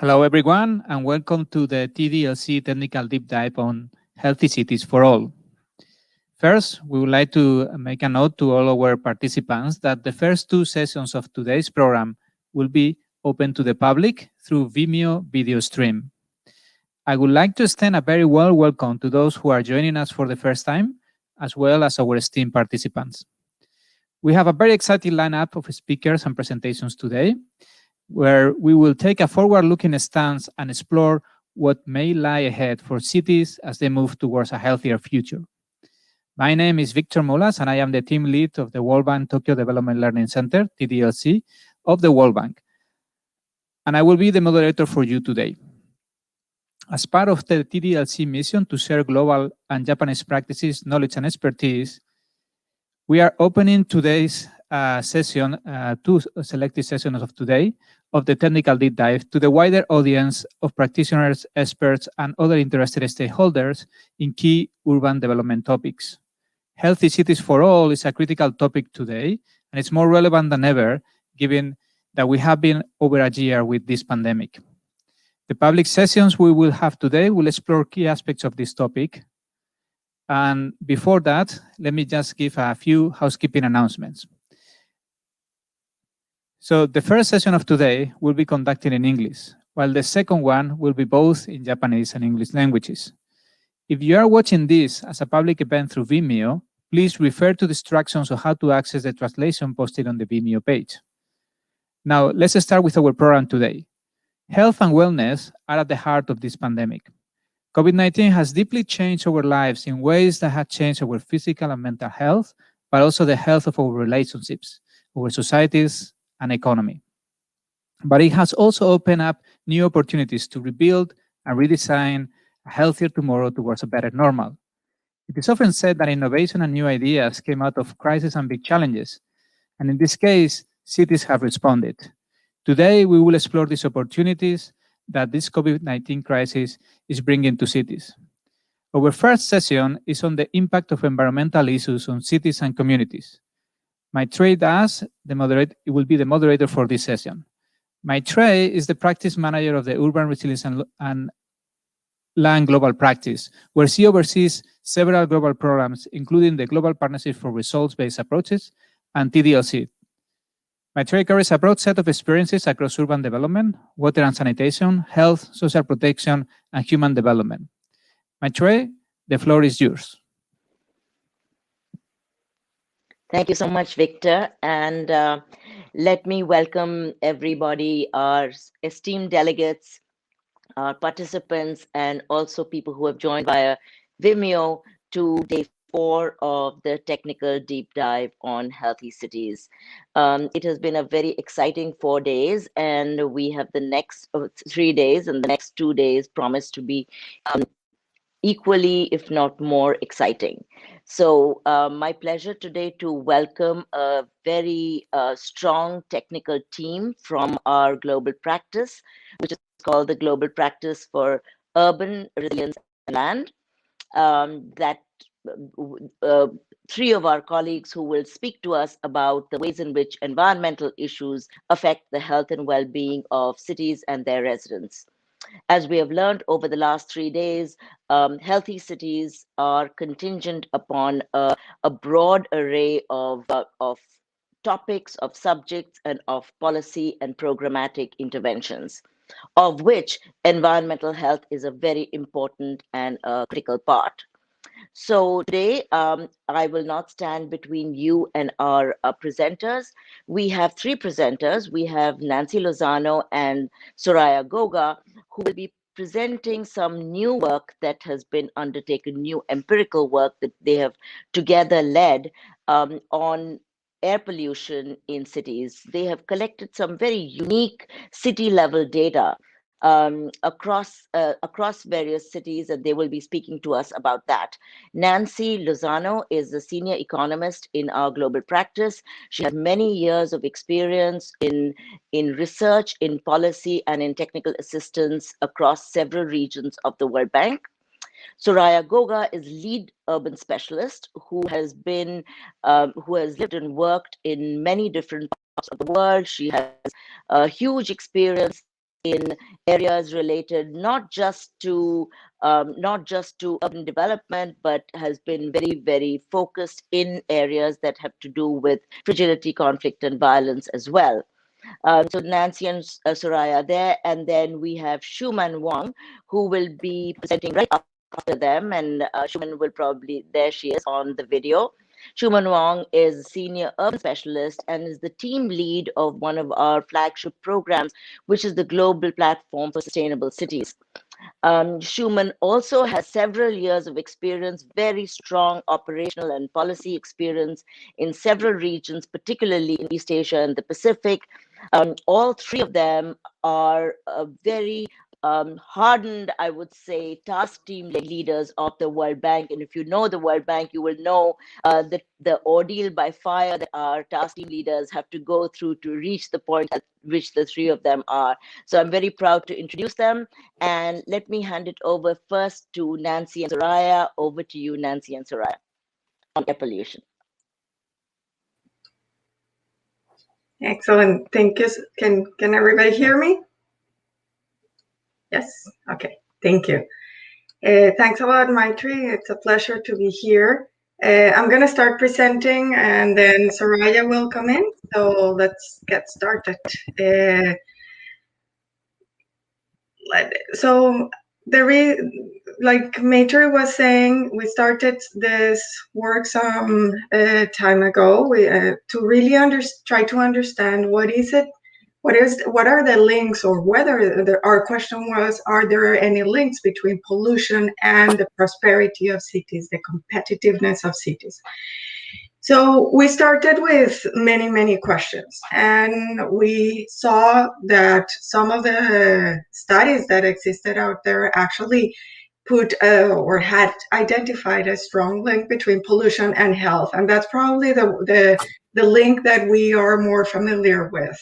Hello, everyone, and welcome to the TDLC Technical Deep Dive on Healthy Cities for All. First, we would like to make a note to all our participants that the first two sessions of today's program will be open to the public through Vimeo video stream. I would like to extend a very warm welcome to those who are joining us for the first time, as well as our esteemed participants. We have a very exciting lineup of speakers and presentations today, where we will take a forward-looking stance and explore what may lie ahead for cities as they move towards a healthier future. My name is Victor Molas, and I am the team lead of the World Bank Tokyo Development Learning Center, TDLC, of the World Bank. And I will be the moderator for you today. As part of the TDLC mission to share global and Japanese practices, knowledge, and expertise, we are opening today's session, two selected sessions of today, of the technical deep dive to the wider audience of practitioners, experts, and other interested stakeholders in key urban development topics. Healthy cities for all is a critical topic today, and it's more relevant than ever, given that we have been over a year with this pandemic. The public sessions we will have today will explore key aspects of this topic. And before that, let me just give a few housekeeping announcements. So the first session of today will be conducted in English, while the second one will be both in Japanese and English languages. If you are watching this as a public event through Vimeo, please refer to the instructions on how to access the translation posted on the Vimeo page. Now, let's start with our program today. Health and wellness are at the heart of this pandemic. COVID-19 has deeply changed our lives in ways that have changed our physical and mental health, but also the health of our relationships, our societies, and economy. But it has also opened up new opportunities to rebuild and redesign a healthier tomorrow towards a better normal. It is often said that innovation and new ideas came out of crises and big challenges, and in this case, cities have responded. Today, we will explore these opportunities that this COVID-19 crisis is bringing to cities. Our first session is on the impact of environmental issues on cities and communities. Maitreyi Das will be the moderator for this session. Maitreyi is the practice manager of the Urban Resilience and Land Global Practice, where she oversees several global programs, including the Global Partnership for Results-Based Approaches and TDLC. Maitreyi carries a broad set of experiences across urban development, water and sanitation, health, social protection, and human development. Maitreyi, the floor is yours. Thank you so much, Victor. And let me welcome everybody, our esteemed delegates, our participants, and also people who have joined via Vimeo to day 4 of the technical deep dive on healthy cities. It has been a very exciting 4 days, and we have the next 3 days, and the next 2 days promise to be equally, if not more, exciting. So my pleasure today to welcome a very strong technical team from our global practice, which is called the Global Practice for Urban Resilience and Land. Three of our colleagues who will speak to us about the ways in which environmental issues affect the health and well-being of cities and their residents. As we have learned over the last 3 days, healthy cities are contingent upon a broad array of topics, of subjects, and of policy and programmatic interventions, of which environmental health is a very important and critical part. So today, I will not stand between you and our presenters. We have 3 presenters. We have Nancy Lozano and Soraya Goga, who will be presenting some new work that has been undertaken, new empirical work that they have together led on air pollution in cities. They have collected some very unique city-level data across various cities, and they will be speaking to us about that. Nancy Lozano is a senior economist in our global practice. She has many years of experience in research, in policy, and in technical assistance across several regions of the World Bank. Soraya Goga is lead urban specialist who has lived and worked in many different parts of the world. She has a huge experience in areas related not just to urban development, but has been very focused in areas that have to do with fragility, conflict, and violence as well. So Nancy and Soraya there, and then we have Xueman Wang, who will be presenting right after them, and Xueman will probably, there she is on the video. Xueman Wang is a senior urban specialist and is the team lead of one of our flagship programs, which is the Global Platform for Sustainable Cities. Xueman also has several years of experience, very strong operational and policy experience in several regions, particularly in East Asia and the Pacific. All three of them are very hardened, I would say, task team leaders of the World Bank. And if you know the World Bank, you will know the ordeal by fire that our task team leaders have to go through to reach the point at which the three of them are. So I'm very proud to introduce them. And let me hand it over first to Nancy and Soraya. Over to you, Nancy and Soraya, on air pollution. Excellent. Thank you. Can everybody hear me? Yes. Okay. Thank you. Thanks a lot, Maitri. It's a pleasure to be here. I'm going to start presenting and then Soraya will come in. So let's get started. So like Maitri was saying, we started this work some time ago to really try to understand what are the links, or whether our question was, are there any links between pollution and the prosperity of cities, the competitiveness of cities? So we started with many questions, and we saw that some of the studies that existed out there actually put or had identified a strong link between pollution and health, and that's probably the link that we are more familiar with.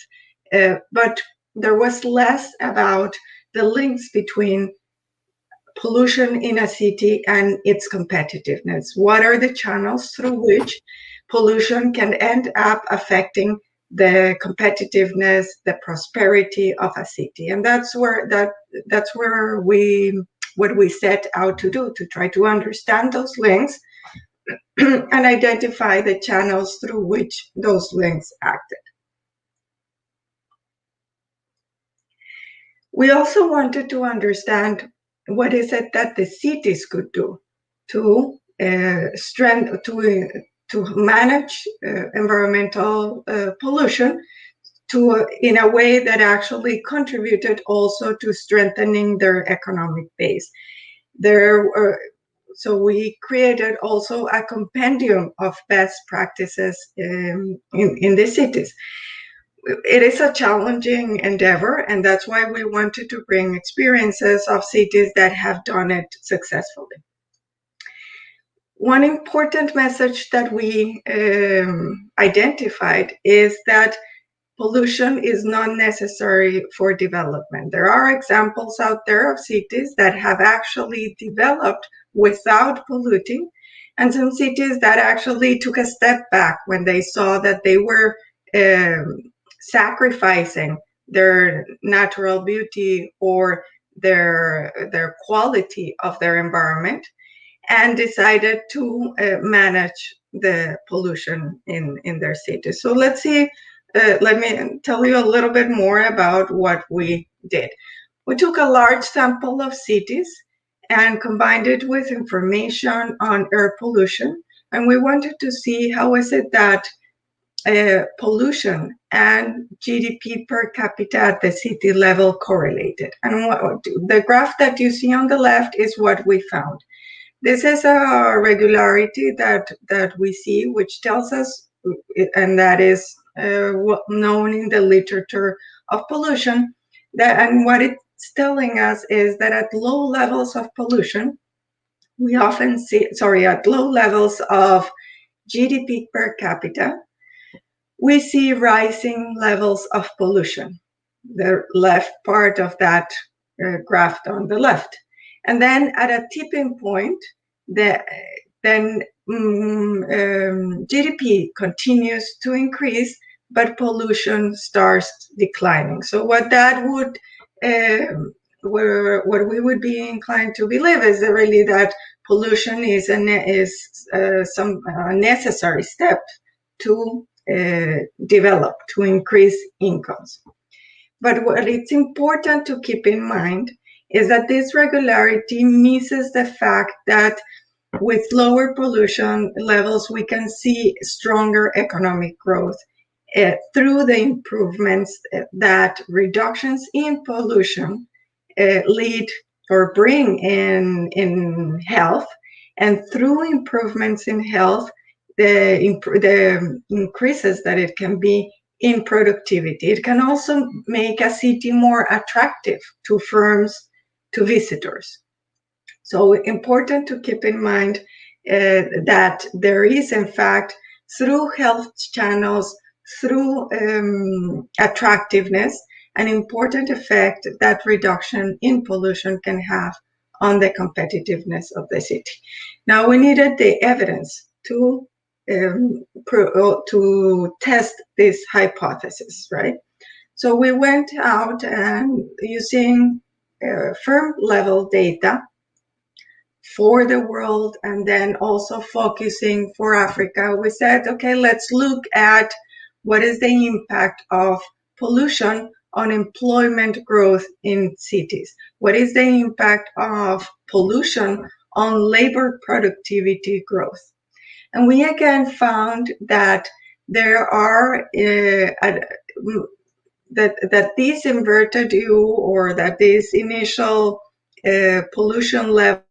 But there was less about the links between pollution in a city and its competitiveness. What are the channels through which pollution can end up affecting the competitiveness, the prosperity of a city? And that's where what we set out to do, to try to understand those links and identify the channels through which those links acted. We also wanted to understand what is it that the cities could do to manage environmental pollution in a way that actually contributed also to strengthening their economic base. So we created also a compendium of best practices in the cities. It is a challenging endeavor, and that's why we wanted to bring experiences of cities that have done it successfully. One important message that we identified is that pollution is not necessary for development. There are examples out there of cities that have actually developed without polluting, and some cities that actually took a step back when they saw that they were sacrificing their natural beauty or their quality of their environment, and decided to manage the pollution in their cities. So let me tell you a little bit more about what we did. We took a large sample of cities and combined it with information on air pollution, and we wanted to see how is it that pollution and GDP per capita at the city level correlated. And the graph that you see on the left is what we found. This is a regularity that we see, which tells us, and that is known in the literature of pollution, and what it's telling us is that at low levels of pollution, we often see, at low levels of GDP per capita, we see rising levels of pollution, the left part of that graph on the left. And then at a tipping point, then GDP continues to increase, but pollution starts declining. So what that would what we would be inclined to believe is really that pollution is some necessary step to develop, to increase incomes. But what it's important to keep in mind is that this regularity misses the fact that with lower pollution levels, we can see stronger economic growth through the improvements that reductions in pollution lead or bring in health, and through improvements in health, the increases that it can be in productivity. It can also make a city more attractive to firms, to visitors. So important to keep in mind that there is, in fact, through health channels, through attractiveness, an important effect that reduction in pollution can have on the competitiveness of the city. Now, we needed the evidence to test this hypothesis, right? So we went out and using firm level data for the world, and then also focusing for Africa, we said, okay, let's look at what is the impact of pollution on employment growth in cities. What is the impact of pollution on labor productivity growth? And we again found that there are that this inverted U, or that this initial pollution level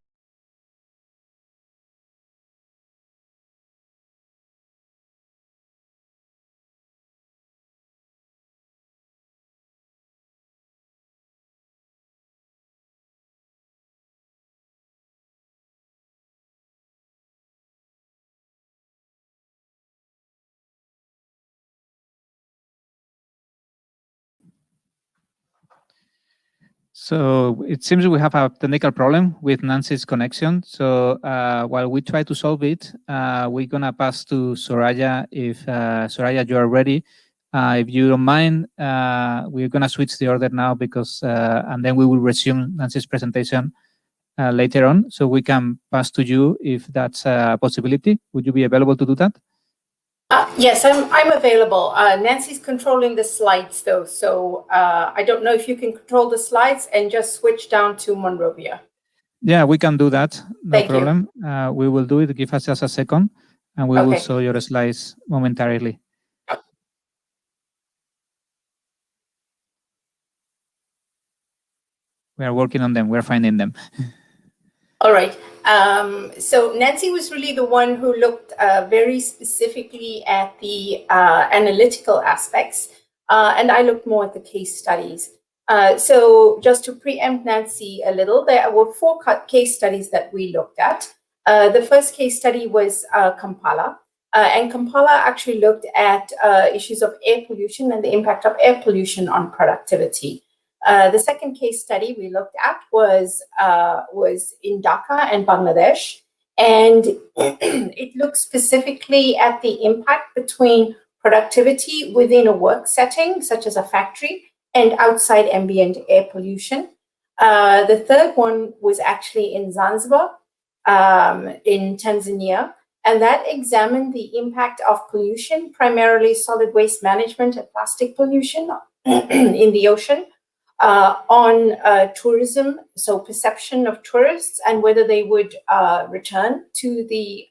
So it seems we have a technical problem with Nancy's connection. So while we try to solve it, we're going to pass to Soraya. If Soraya, you are ready, if you don't mind, we're going to switch the order now because, and then we will resume Nancy's presentation later on. So we can pass to you if that's a possibility. Would you be available to do that? Yes, I'm available. Nancy's controlling the slides though, so I don't know if you can control the slides and just switch down to Monrovia. Yeah, we can do that. No Thank problem. We will do it. Give us just a second, and we will Okay. show your slides momentarily. We are working on them. We're finding them. All right. So Nancy was really the one who looked very specifically at the analytical aspects, and I looked more at the case studies. So just to preempt Nancy a little, there were 4 case studies that we looked at. The first case study was Kampala, and Kampala actually looked at issues of air pollution and the impact of air pollution on productivity. The second case study we looked at was in Dhaka and Bangladesh, and it looked specifically at the impact between productivity within a work setting, such as a factory, and outside ambient air pollution. The third one was actually in Zanzibar, in Tanzania, and that examined the impact of pollution, primarily solid waste management and plastic pollution in the ocean, on tourism, so perception of tourists and whether they would return to the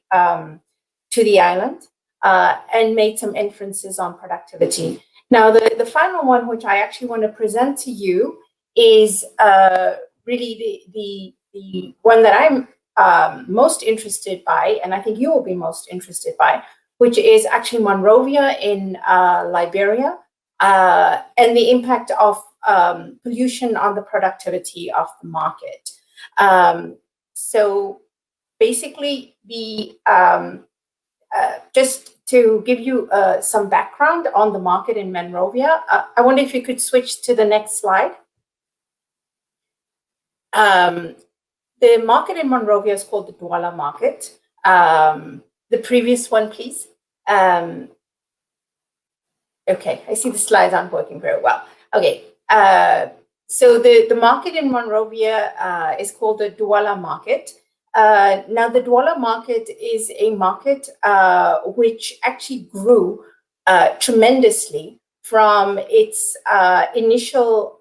island, and made some inferences on productivity. Now, the final one, which I actually want to present to you, is really the one that I'm most interested by, and I think you will be most interested by, which is actually Monrovia in Liberia, and the impact of pollution on the productivity of the market. So basically, just to give you some background on the market in Monrovia, I wonder if you could switch to the next slide. The market in Monrovia is called the Douala market. The previous one, please. Okay, I see the slides aren't working very well. Okay, So the market in Monrovia is called the Douala market. Now, the Douala market is a market which actually grew tremendously from its initial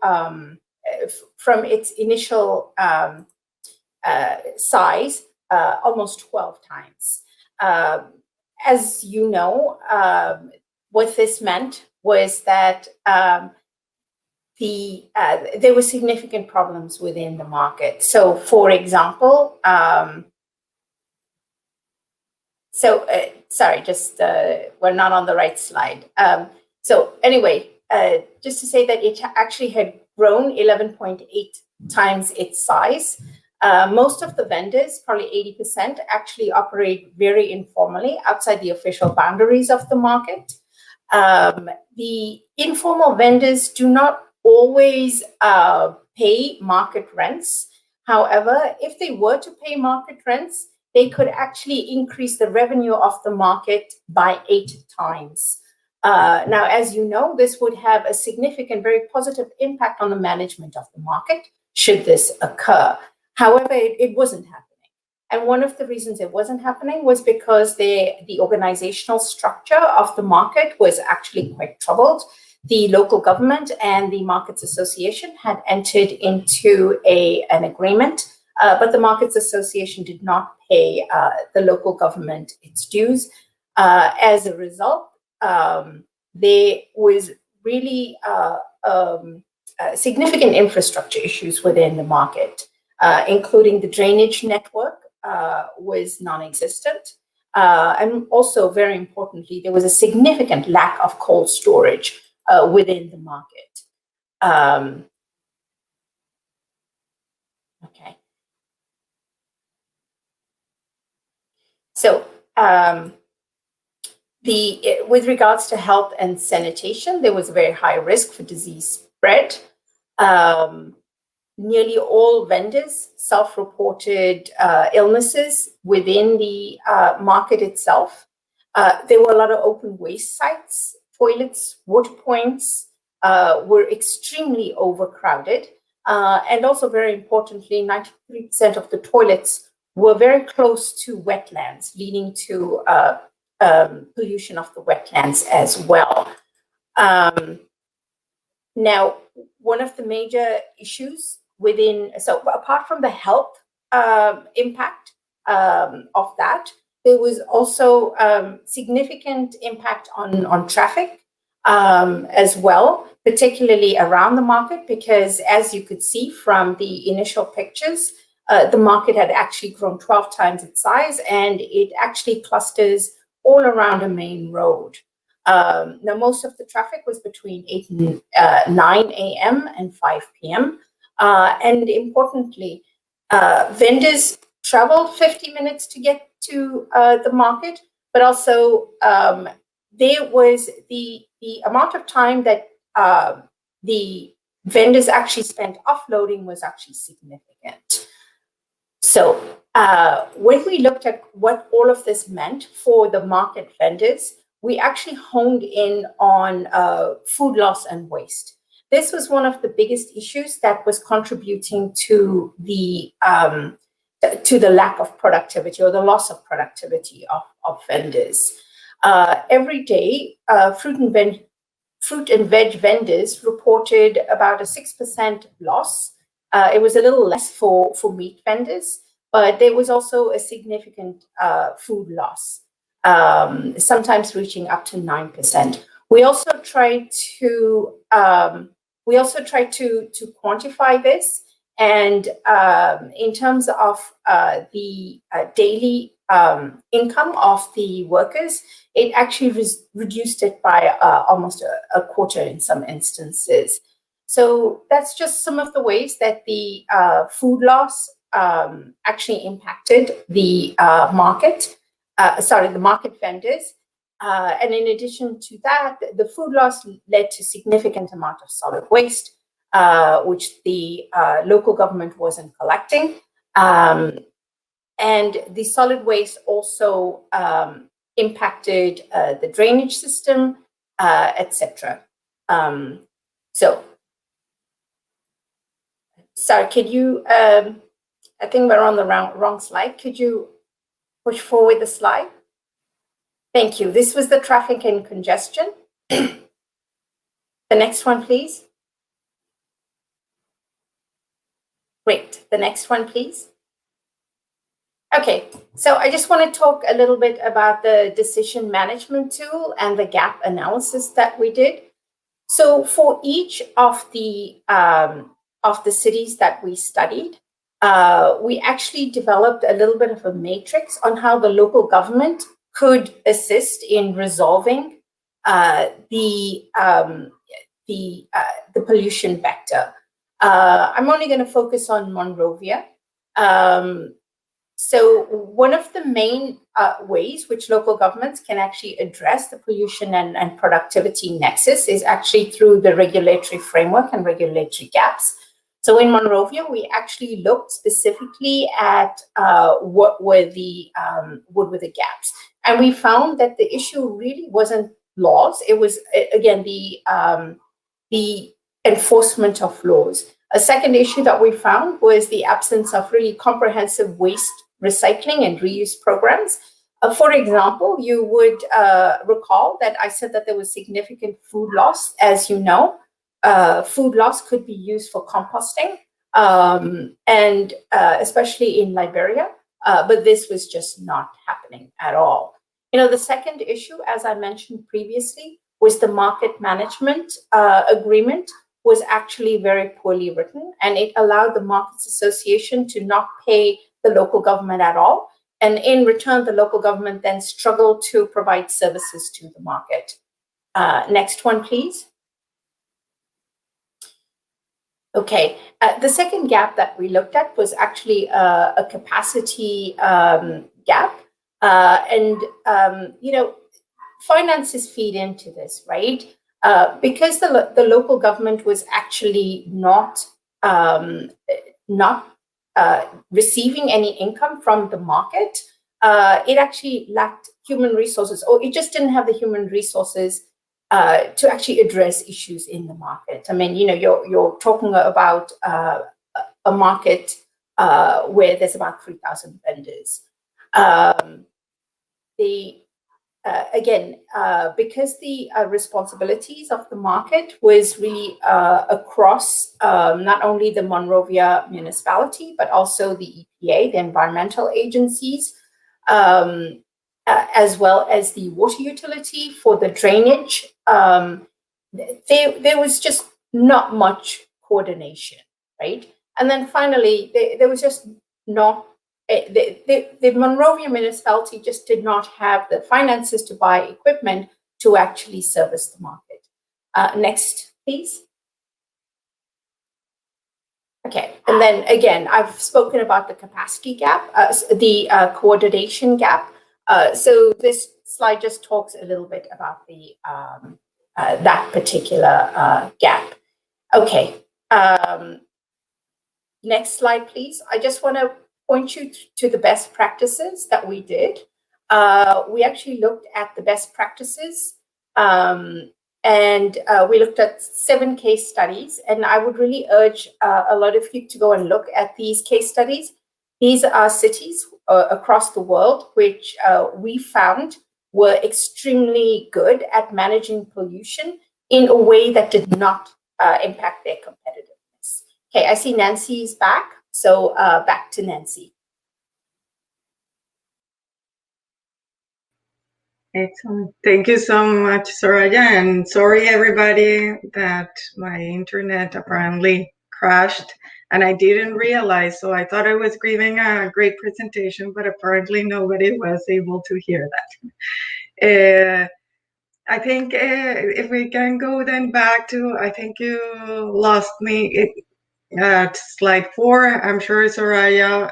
size, almost 12 times. As you know, what this meant was that there were significant problems within the market. So, for example, sorry, just we're not on the right slide. So anyway, just to say that it actually had grown 11.8 times its size. Most of the vendors, probably 80%, actually operate very informally outside the official boundaries of the market. The informal vendors do not always pay market rents. However, if they were to pay market rents, they could actually increase the revenue of the market by 8 times. Now, as you know, this would have a significant, very positive impact on the management of the market should this occur. However, it wasn't happening. And one of the reasons it wasn't happening was because the organizational structure of the market was actually quite troubled. The local government and the Markets Association had entered into an agreement, but the Markets Association did not pay the local government its dues. As a result, there was really significant infrastructure issues within the market, including the drainage network was non-existent. And also, very importantly, there was a significant lack of cold storage within the market. Okay. So, with regards to health and sanitation, there was a very high risk for disease spread. Nearly all vendors self-reported illnesses within the market itself. There were a lot of open waste sites. Toilets, water points were extremely overcrowded. And also, very importantly, 93% of the toilets were very close to wetlands, leading to pollution of the wetlands as well. Now, one of the major issues so apart from the health impact of that, there was also significant impact on traffic as well, particularly around the market, because as you could see from the initial pictures, the market had actually grown 12 times its size, and it actually clusters all around a main road. Now, most of the traffic was between 8 and 9 a.m. and 5 p.m. And importantly, vendors traveled 50 minutes to get to the market, but also there was the amount of time that the vendors actually spent offloading was actually significant. So when we looked at what all of this meant for the market vendors, we actually honed in on food loss and waste. This was one of the biggest issues that was contributing to the lack of productivity or the loss of productivity of vendors. Every day, fruit and veg vendors reported about a 6% loss. It was a little less for meat vendors, but there was also a significant food loss, sometimes reaching up to 9%. We also tried to quantify this, and in terms of the daily income of the workers, it actually reduced it by almost a quarter in some instances. So that's just some of the ways that the food loss actually impacted the market vendors. And in addition to that, the food loss led to significant amount of solid waste, which the local government wasn't collecting. And the solid waste also impacted the drainage system, etc. So Sorry, could you, I think we're on the wrong slide. Could you push forward the slide? Thank you. This was the traffic and congestion. The next one, please. Great. The next one, please. Okay, so I just want to talk a little bit about the decision management tool and the gap analysis that we did. So for each of the cities that we studied, we actually developed a little bit of a matrix on how the local government could assist in resolving the pollution vector. I'm only going to focus on Monrovia. So one of the main ways which local governments can actually address the pollution and productivity nexus is actually through the regulatory framework and regulatory gaps. So in Monrovia, we actually looked specifically at what were the gaps. And we found that the issue really wasn't laws. It was, again, the enforcement of laws. A second issue that we found was the absence of really comprehensive waste recycling and reuse programs. For example, you would recall that I said that there was significant food loss. As you know, food loss could be used for composting, and especially in Liberia, but this was just not happening at all. You know, the second issue, as I mentioned previously, was the market management agreement was actually very poorly written, and it allowed the Markets Association to not pay the local government at all. And in return, the local government then struggled to provide services to the market. Next one, please. Okay, the second gap that we looked at was actually a capacity gap. You know, finances feed into this, right? Because the local government was actually not receiving any income from the market, it actually lacked human resources, or it just didn't have the human resources to actually address issues in the market. I mean, you know, you're talking about a market where there's about 3,000 vendors. Because the responsibilities of the market was really across not only the Monrovia municipality, but also the EPA, the environmental agencies, as well as the water utility for the drainage. There was just not much coordination, right? And then finally, there was just not, the Monrovia municipality just did not have the finances to buy equipment to actually service the market. Next, please. Okay, and then again, I've spoken about the capacity gap, the coordination gap. So this slide just talks a little bit about the that particular gap. Okay, next slide, please. I just want to point you to the best practices that we did. We actually looked at the best practices, and we looked at 7 case studies, and I would really urge a lot of you to go and look at these case studies. These are cities across the world which we found were extremely good at managing pollution in a way that did not impact their competitiveness. Okay, I see Nancy's back. So back to Nancy. Excellent. Thank you so much, Soraya. And sorry, everybody, that my internet apparently crashed and I didn't realize. So I thought I was giving a great presentation, but apparently nobody was able to hear that. I think if we can go then back to, I think you lost me at slide 4. I'm sure, Soraya,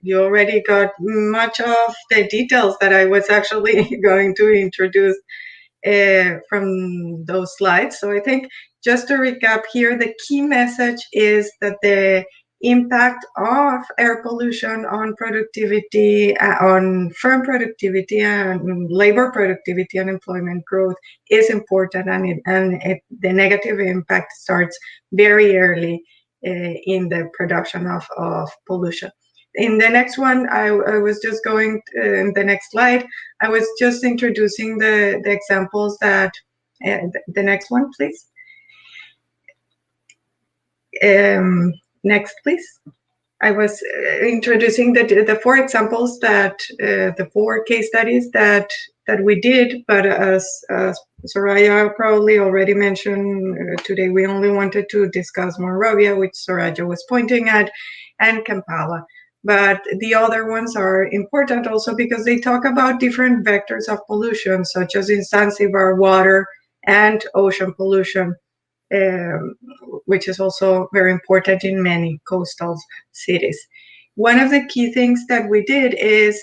you already got much of the details that I was actually going to introduce from those slides. So I think just to recap here, the key message is that the impact of air pollution on productivity, on firm productivity and labor productivity and employment growth is important, and the negative impact starts very early in the production of pollution. In the next one, I was just going, in the next slide, I was just introducing the examples that, the next one, please. Next, please. I was introducing the 4 examples that, the 4 case studies that we did, but as Soraya probably already mentioned, today we only wanted to discuss Monrovia, which Soraya was pointing at, and Kampala. But the other ones are important also because they talk about different vectors of pollution, such as in Zanzibar, water and ocean pollution, which is also very important in many coastal cities. One of the key things that we did is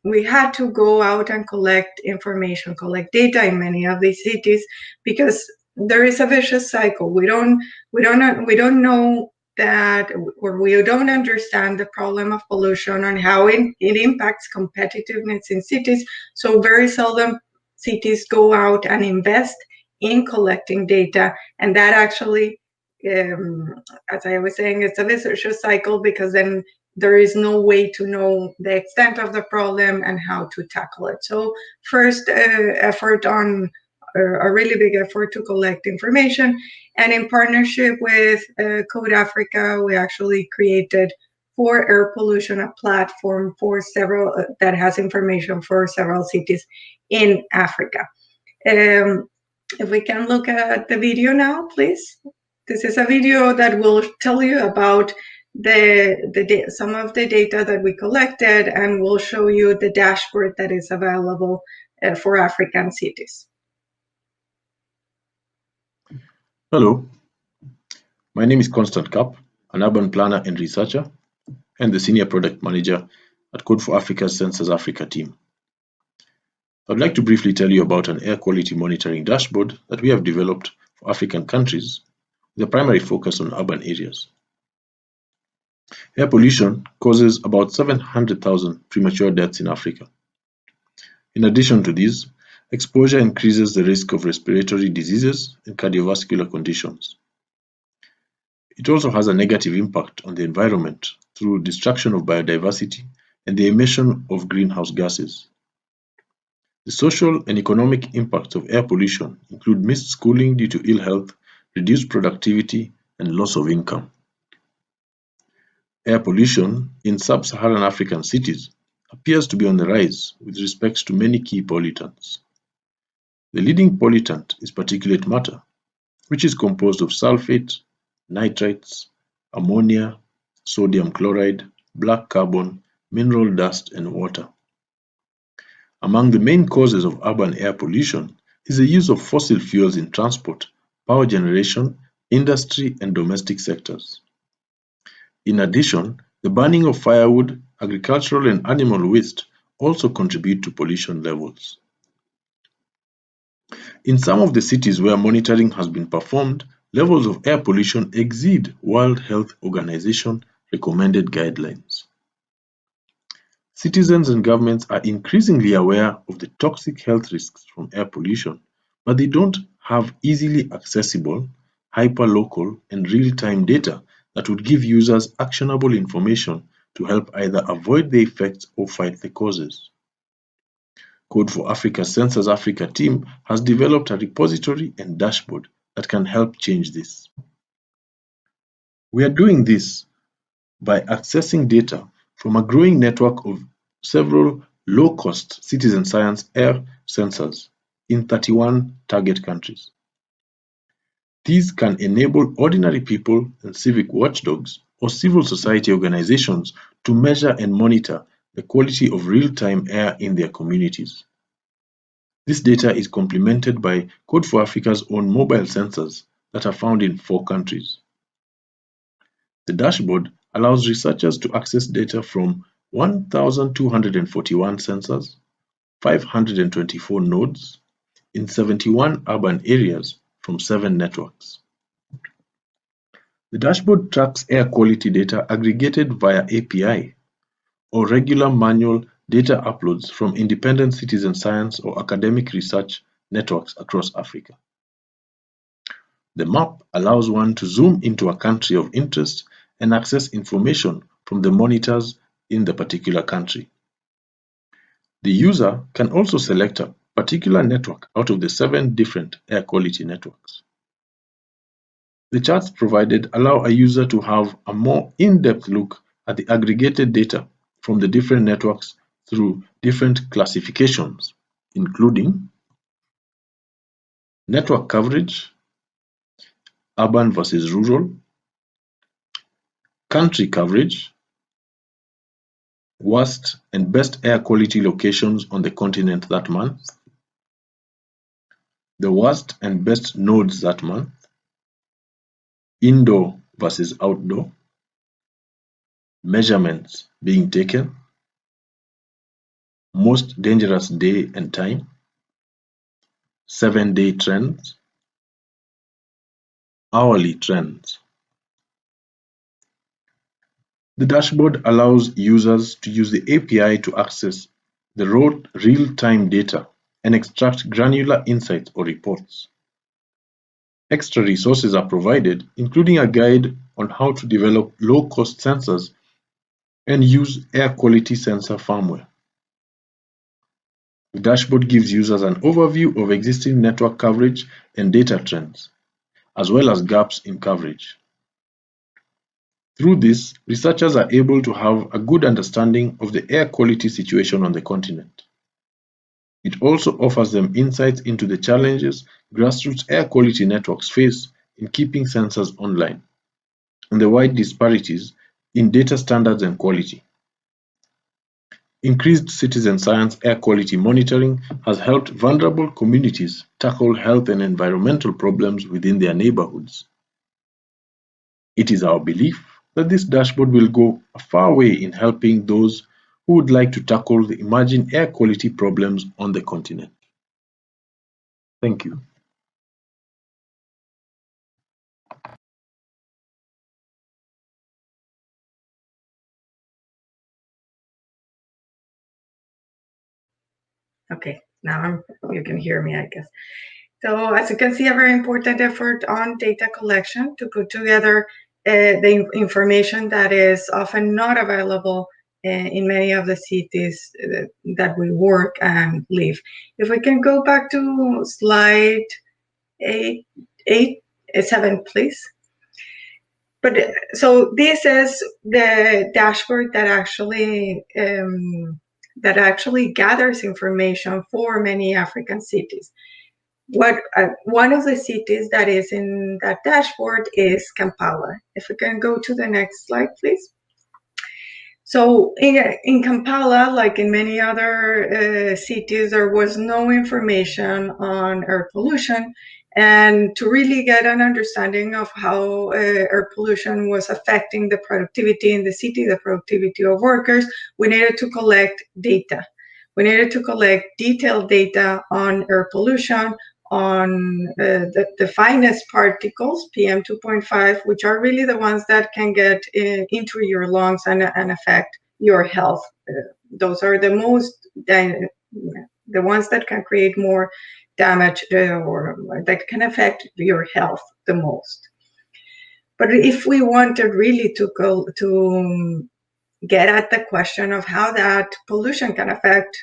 we had to go out and collect information, collect data in many of these cities, because there is a vicious cycle. We don't know that, or we don't understand the problem of pollution and how it impacts competitiveness in cities. So very seldom cities go out and invest in collecting data, and that actually, as I was saying, it's a vicious cycle, because then there is no way to know the extent of the problem and how to tackle it. So first, a really big effort to collect information, and in partnership with Code Africa, we actually created for air pollution a platform for several that has information for several cities in Africa. If we can look at the video now, please. This is a video that will tell you about some of the data that we collected, and will show you the dashboard that is available for African cities. Hello, my name is Constant Kapp, an urban planner and researcher, and the Senior Product Manager at Code for Africa's Census Africa team. I'd like to briefly tell you about an air quality monitoring dashboard that we have developed for African countries with a primary focus on urban areas. Air pollution causes about 700,000 premature deaths in Africa. In addition to these, exposure increases the risk of respiratory diseases and cardiovascular conditions. It also has a negative impact on the environment through destruction of biodiversity and the emission of greenhouse gases. The social and economic impacts of air pollution include missed schooling due to ill health, reduced productivity, and loss of income. Air pollution in sub-Saharan African cities appears to be on the rise with respect to many key pollutants. The leading pollutant is particulate matter, which is composed of sulfate, nitrates, ammonia, sodium chloride, black carbon, mineral dust, and water. Among the main causes of urban air pollution is the use of fossil fuels in transport, power generation, industry, and domestic sectors. In addition, the burning of firewood, agricultural and animal waste also contribute to pollution levels. In some of the cities where monitoring has been performed, levels of air pollution exceed World Health Organization recommended guidelines. Citizens and governments are increasingly aware of the toxic health risks from air pollution, but they don't have easily accessible, hyperlocal, and real-time data that would give users actionable information to help either avoid the effects or fight the causes. Code for Africa's Census Africa team has developed a repository and dashboard that can help change this. We are doing this by accessing data from a growing network of several low-cost citizen science air sensors in 31 target countries. These can enable ordinary people and civic watchdogs or civil society organizations to measure and monitor the quality of real-time air in their communities. This data is complemented by Code for Africa's own mobile sensors that are found in 4 countries. The dashboard allows researchers to access data from 1,241 sensors, 524 nodes, in 71 urban areas from 7 networks. The dashboard tracks air quality data aggregated via API or regular manual data uploads from independent citizen science or academic research networks across Africa. The map allows one to zoom into a country of interest and access information from the monitors in the particular country. The user can also select a particular network out of the 7 different air quality networks. The charts provided allow a user to have a more in-depth look at the aggregated data from the different networks through different classifications, including network coverage, urban versus rural, country coverage, worst and best air quality locations on the continent that month, the worst and best nodes that month, indoor versus outdoor, measurements being taken, most dangerous day and time, 7-day trends, hourly trends. The dashboard allows users to use the API to access the raw real-time data and extract granular insights or reports. Extra resources are provided, including a guide on how to develop low-cost sensors and use air quality sensor firmware. The dashboard gives users an overview of existing network coverage and data trends, as well as gaps in coverage. Through this, researchers are able to have a good understanding of the air quality situation on the continent. It also offers them insights into the challenges grassroots air quality networks face in keeping sensors online, and the wide disparities in data standards and quality. Increased citizen science air quality monitoring has helped vulnerable communities tackle health and environmental problems within their neighborhoods. It is our belief that this dashboard will go a far way in helping those who would like to tackle the emerging air quality problems on the continent. Thank you. Okay, now you can hear me, I guess. So as you can see, a very important effort on data collection to put together the information that is often not available in many of the cities that we work and live. If we can go back to slide 7, please. But so this is the dashboard that actually gathers information for many African cities. One of the cities that is in that dashboard is Kampala. If we can go to the next slide, please. So in Kampala, like in many other cities, there was no information on air pollution. And to really get an understanding of how air pollution was affecting the productivity in the city, the productivity of workers, we needed to collect data. We needed to collect detailed data on air pollution, on the finest particles, PM 2.5, which are really the ones that can get into your lungs and affect your health. Those are the ones that can create more damage or that can affect your health the most. But if we wanted really to get at the question of how that pollution can affect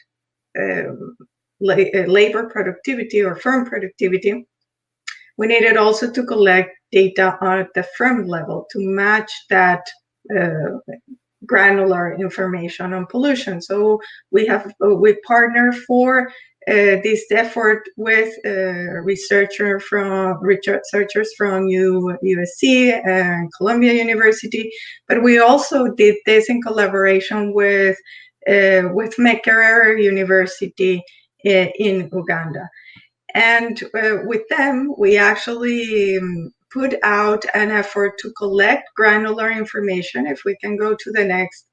labor productivity or firm productivity, we needed also to collect data at the firm level to match that granular information on pollution. So we partner for this effort with researchers from USC and Columbia University, but we also did this in collaboration with Makerere University in Uganda. And with them, we actually put out an effort to collect granular information. If we can go to the next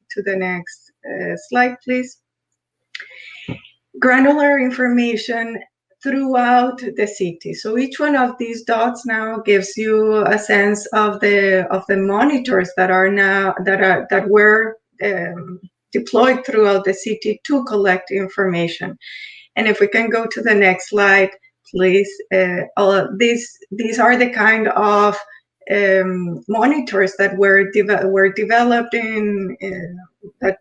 slide, please. Granular information throughout the city. So each one of these dots now gives you a sense of the monitors that were deployed throughout the city to collect information. And if we can go to the next slide, please. These are the kind of monitors that were developed in that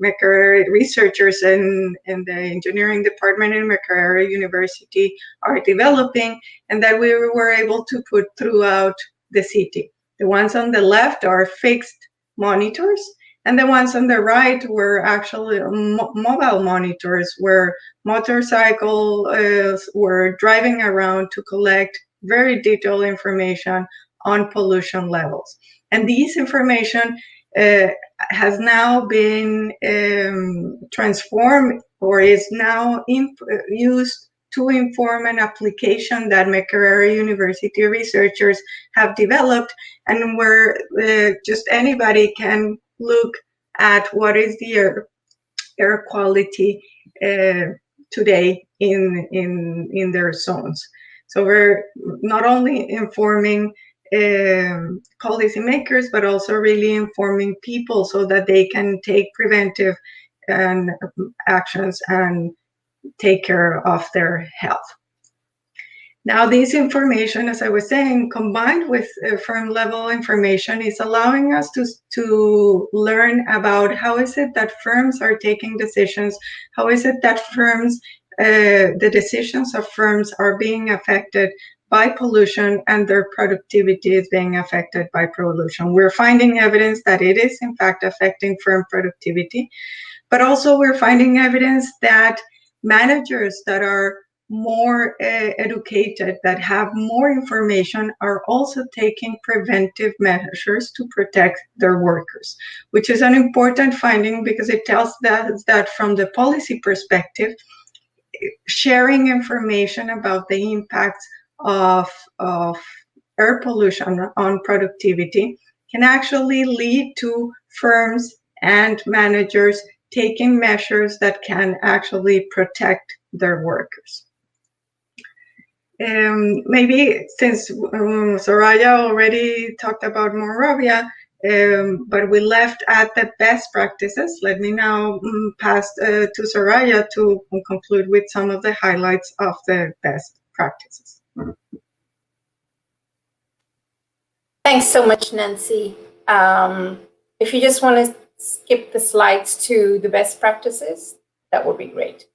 Makerere researchers in the engineering department in Makerere University are developing, and that we were able to put throughout the city. The ones on the left are fixed monitors, and the ones on the right were actually mobile monitors, where motorcycles were driving around to collect very detailed information on pollution levels. And this information has now been transformed, or is now used to inform an application that Makerere University researchers have developed, and where just anybody can look at what is the air quality today in their zones. So we're not only informing policymakers, but also really informing people so that they can take preventive actions and take care of their health. Now, this information, as I was saying, combined with firm level information, is allowing us to learn about how is it that firms are taking decisions, how is it that firms, the decisions of firms are being affected by pollution, and their productivity is being affected by pollution. We're finding evidence that it is in fact affecting firm productivity, but also we're finding evidence that managers that are more educated, that have more information, are also taking preventive measures to protect their workers, which is an important finding because it tells us that from the policy perspective, sharing information about the impacts of air pollution on productivity can actually lead to firms and managers taking measures that can actually protect their workers. Maybe since Soraya already talked about Monrovia, but we left at the best practices, let me now pass to Soraya to conclude with some of the highlights of the best practices. Thanks so much, Nancy. If you just want to skip the slides to the best practices, that would be great.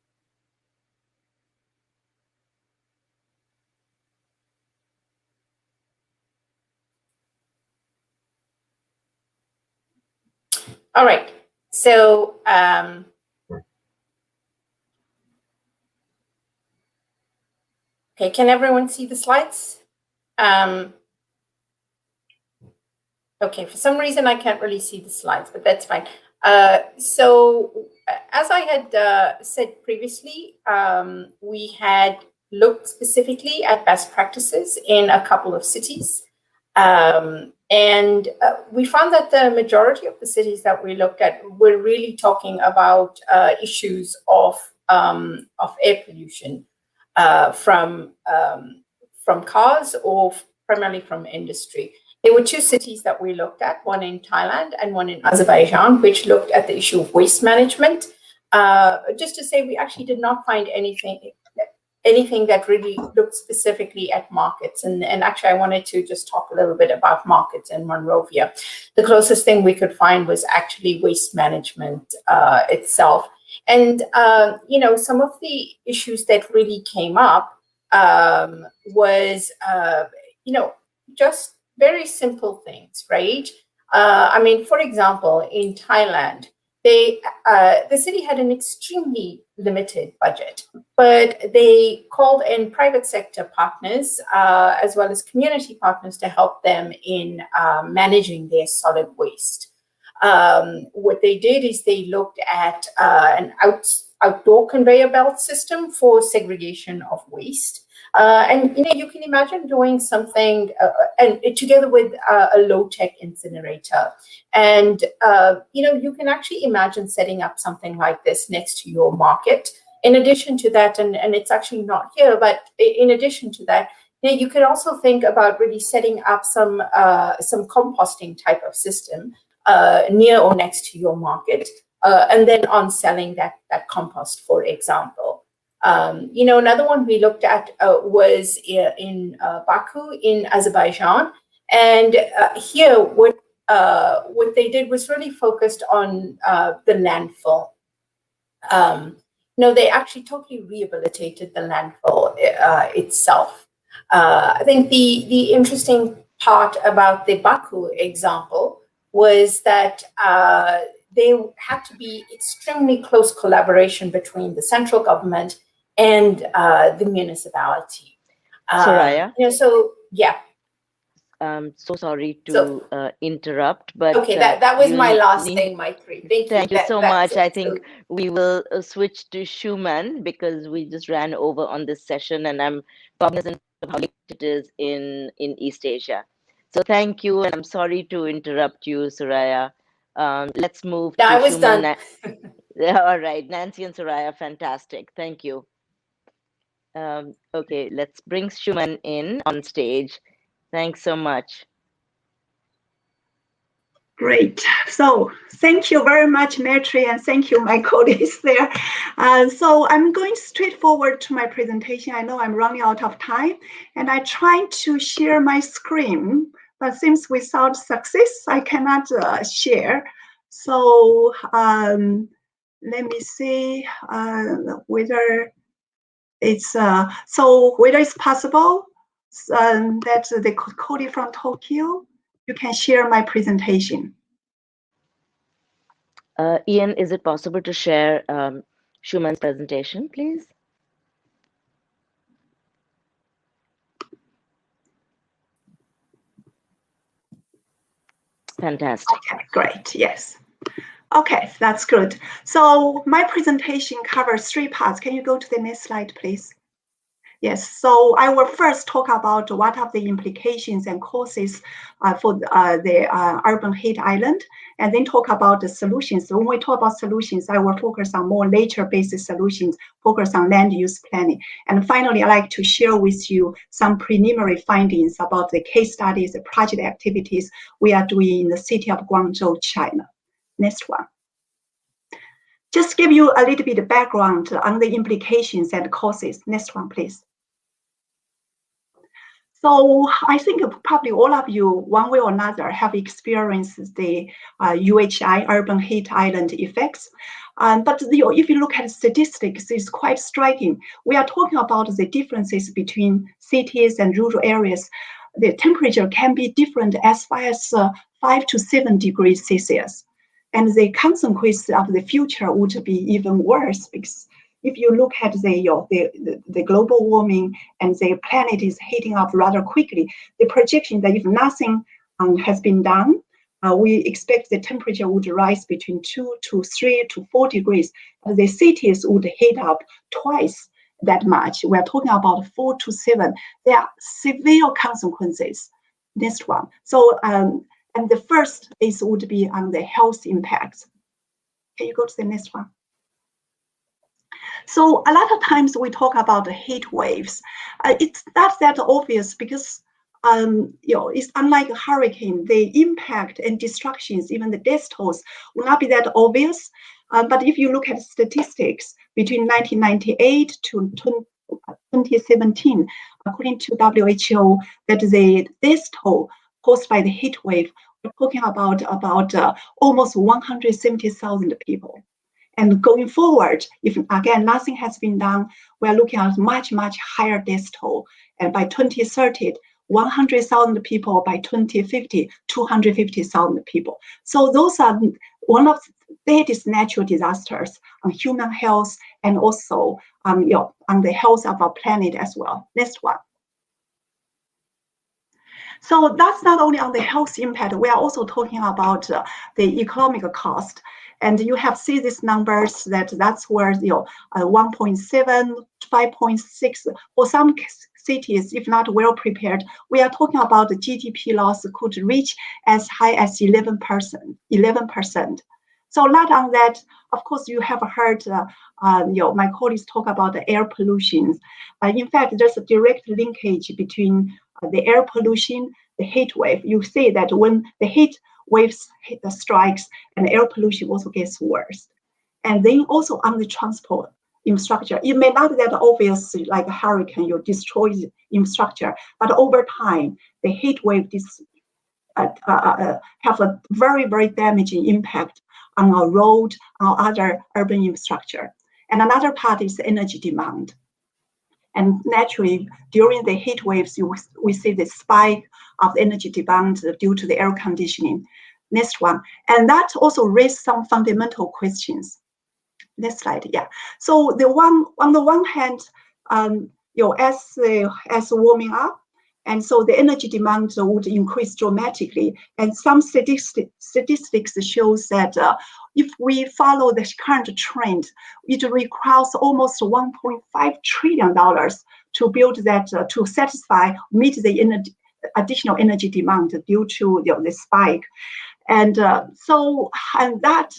All right, so okay, can everyone see the slides? Okay, for some reason I can't really see the slides, but that's fine. So as I had said previously, we had looked specifically at best practices in a couple of cities. And we found that the majority of the cities that we looked at were really talking about issues of air pollution from cars or primarily from industry. There were two cities that we looked at, one in Thailand and one in Azerbaijan, which looked at the issue of waste management. Just to say, we actually did not find anything that really looked specifically at markets. And actually, I wanted to just talk a little bit about markets in Monrovia. The closest thing we could find was actually waste management itself. And, you know, some of the issues that really came up was, you know, just very simple things, right? I mean, for example, in Thailand, the city had an extremely limited budget, but they called in private sector partners as well as community partners to help them in managing their solid waste. What they did is they looked at an outdoor conveyor belt system for segregation of waste. And you know, you can imagine doing something and together with a low-tech incinerator. And you know, you can actually imagine setting up something like this next to your market. In addition to that, and it's actually not here, but in addition to that, you know, you could also think about really setting up some composting type of system near or next to your market, and then on selling that compost, for example. Another one we looked at was in Baku in Azerbaijan. And here, what they did was really focused on the landfill. They actually totally rehabilitated the landfill itself. I think the interesting part about the Baku example was that there had to be extremely close collaboration between the central government and the municipality. Soraya? So yeah. So sorry to interrupt, but okay, that was my last thing, Maitri. Thank you so much. I think we will switch to Xueman because we just ran over on this session, and I'm cognizant of how late it is in East Asia. So thank you, and I'm sorry to interrupt you, Soraya. Let's move to I was Xueman. done. All right, Nancy and Soraya, fantastic. Thank you. Okay, let's bring Xueman in on stage. Thanks so much. Great. So thank you very much, Maitri, and thank you, my colleagues there. So I'm going straight forward to my presentation. I know I'm running out of time, and I try to share my screen, but seems without success, I cannot share. So let me see whether it's whether it's possible that the colleague from Tokyo, you can share my presentation. Ian, is it possible to share Xueman's presentation, please? Fantastic. Okay, great, yes. Okay, that's good. So my presentation covers 3 parts. Can you go to the next slide, please? Yes, so I will first talk about what are the implications and causes for the urban heat island, and then talk about the solutions. So when we talk about solutions, I will focus on more nature-based solutions, focus on land use planning. And finally, I'd like to share with you some preliminary findings about the case studies, the project activities we are doing in the city of Guangzhou, China. Next one. Just give you a little bit of background on the implications and causes. Next one, please. So I think probably all of you, one way or another, have experienced the UHI, urban heat island effects. But if you look at statistics, it's quite striking. We are talking about the differences between cities and rural areas. The temperature can be different as far as 5 to 7 degrees Celsius. And the consequence of the future would be even worse, because if you look at the global warming and the planet is heating up rather quickly, the projection that if nothing has been done, we expect the temperature would rise between 2 to 3 to 4 degrees. The cities would heat up twice that much. We're talking about 4 to 7. There are severe consequences. Next one. So, and the first would be on the health impacts. Can you go to the next one? So a lot of times we talk about the heat waves. It's not that obvious because it's unlike a hurricane. The impact and destructions, even the death tolls, will not be that obvious. But if you look at statistics between 1998 to 2017, according to WHO, that the death toll caused by the heat wave, we're talking about almost 170,000 people. And going forward, if again nothing has been done, we're looking at much, much higher death toll. And by 2030, 100,000 people. By 2050, 250,000 people. So those are one of the biggest natural disasters on human health and also on the health of our planet as well. Next one. So that's not only on the health impact, we are also talking about the economic cost. And you have seen these numbers that's where 1.7, 5.6 for some cities, if not well prepared, we are talking about the GDP loss could reach as high as 11%. So not on that, of course, you have heard my colleagues talk about the air pollution. In fact, there's a direct linkage between the air pollution, the heat wave. You see that when the heat waves hit the strikes and air pollution also gets worse. And then also on the transport, infrastructure. It may not that obvious like a hurricane, you destroy the infrastructure, but over time, the heat wave have a very, very damaging impact on our road, on other urban infrastructure. And another part is energy demand. And naturally, during the heat waves, we see the spike of energy demand due to the air conditioning. Next one. And that also raised some fundamental questions. Next slide, yeah. So on the one hand, as warming up, and so the energy demand would increase dramatically. And some statistics shows that if we follow the current trend, it requires almost $1.5 trillion to build that, to meet the additional energy demand due to the spike. And that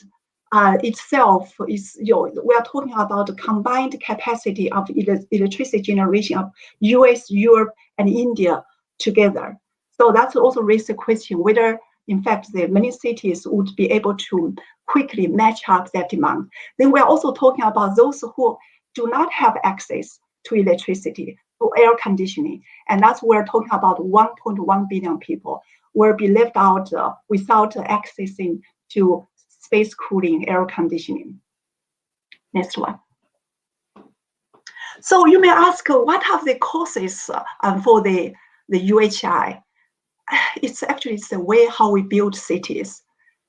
itself is, we are talking about the combined capacity of electricity generation of US, Europe, and India together. So that's also raised the question whether, in fact, the many cities would be able to quickly match up that demand. Then we're also talking about those who do not have access to electricity, to air conditioning. And that's we're talking about 1.1 billion people will be left out without accessing to space cooling, air conditioning. Next one. So you may ask, what are the causes for the UHI? It's the way how we build cities.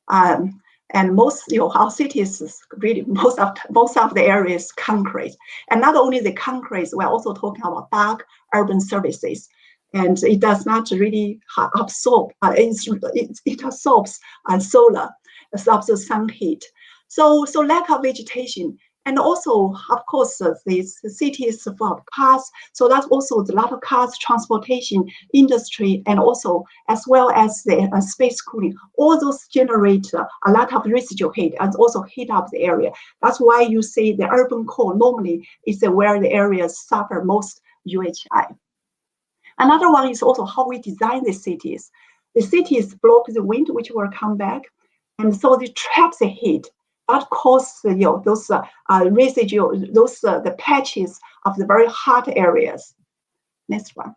And most, our cities, really most of the areas concrete. And not only the concrete, we're also talking about dark urban services. And it does not really absorb, it absorbs solar, absorbs the sun heat. So lack of vegetation. And also, of course, these cities full of cars. So that's also a lot of cars, transportation, industry, and also as well as the space cooling. All those generate a lot of residual heat and also heat up the area. That's why you see the urban core normally is where the areas suffer most UHI. Another one is also how we design the cities. The cities block the wind, which will come back, and so they trap the heat. That causes those residual, the patches of the very hot areas. Next one.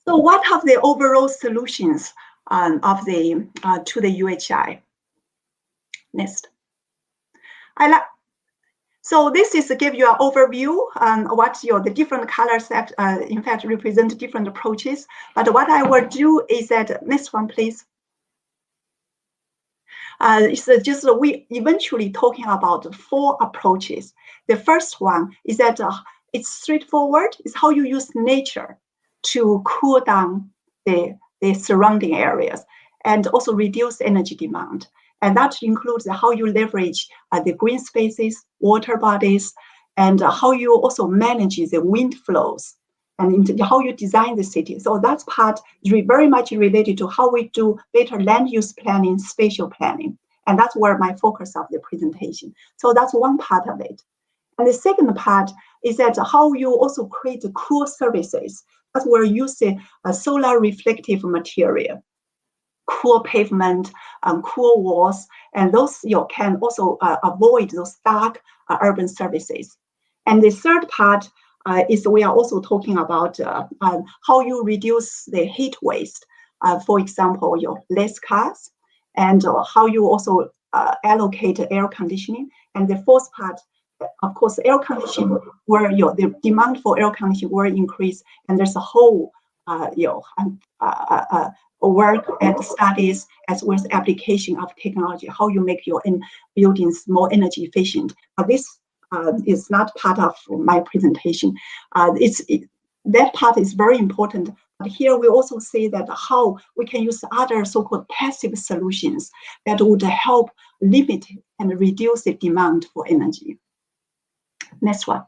So what are the overall solutions to the UHI? Next. So this is to give you an overview on what the different colors have, in fact, represent different approaches. But what I will do is that, next one, please. It's just we eventually talking about 4 approaches. The first one is that it's straightforward. It's how you use nature to cool down the surrounding areas and also reduce energy demand. And that includes how you leverage the green spaces, water bodies, and how you also manage the wind flows and how you design the city. So that's part very much related to how we do better land use planning, spatial planning. And that's where my focus of the presentation. So that's one part of it. And the second part is that how you also create cool services. That's where you use a solar reflective material, cool pavement, cool walls, and those you can also avoid those dark urban services. And the third part is we are also talking about how you reduce the heat waste. For example, less cars, and how you also allocate air conditioning. And the fourth part, of course, air conditioning, where the demand for air conditioning will increase, and there's a whole work and studies as well as application of technology, how you make your buildings more energy efficient. This is not part of my presentation. That part is very important. But here we also say that how we can use other so-called passive solutions that would help limit and reduce the demand for energy. Next one.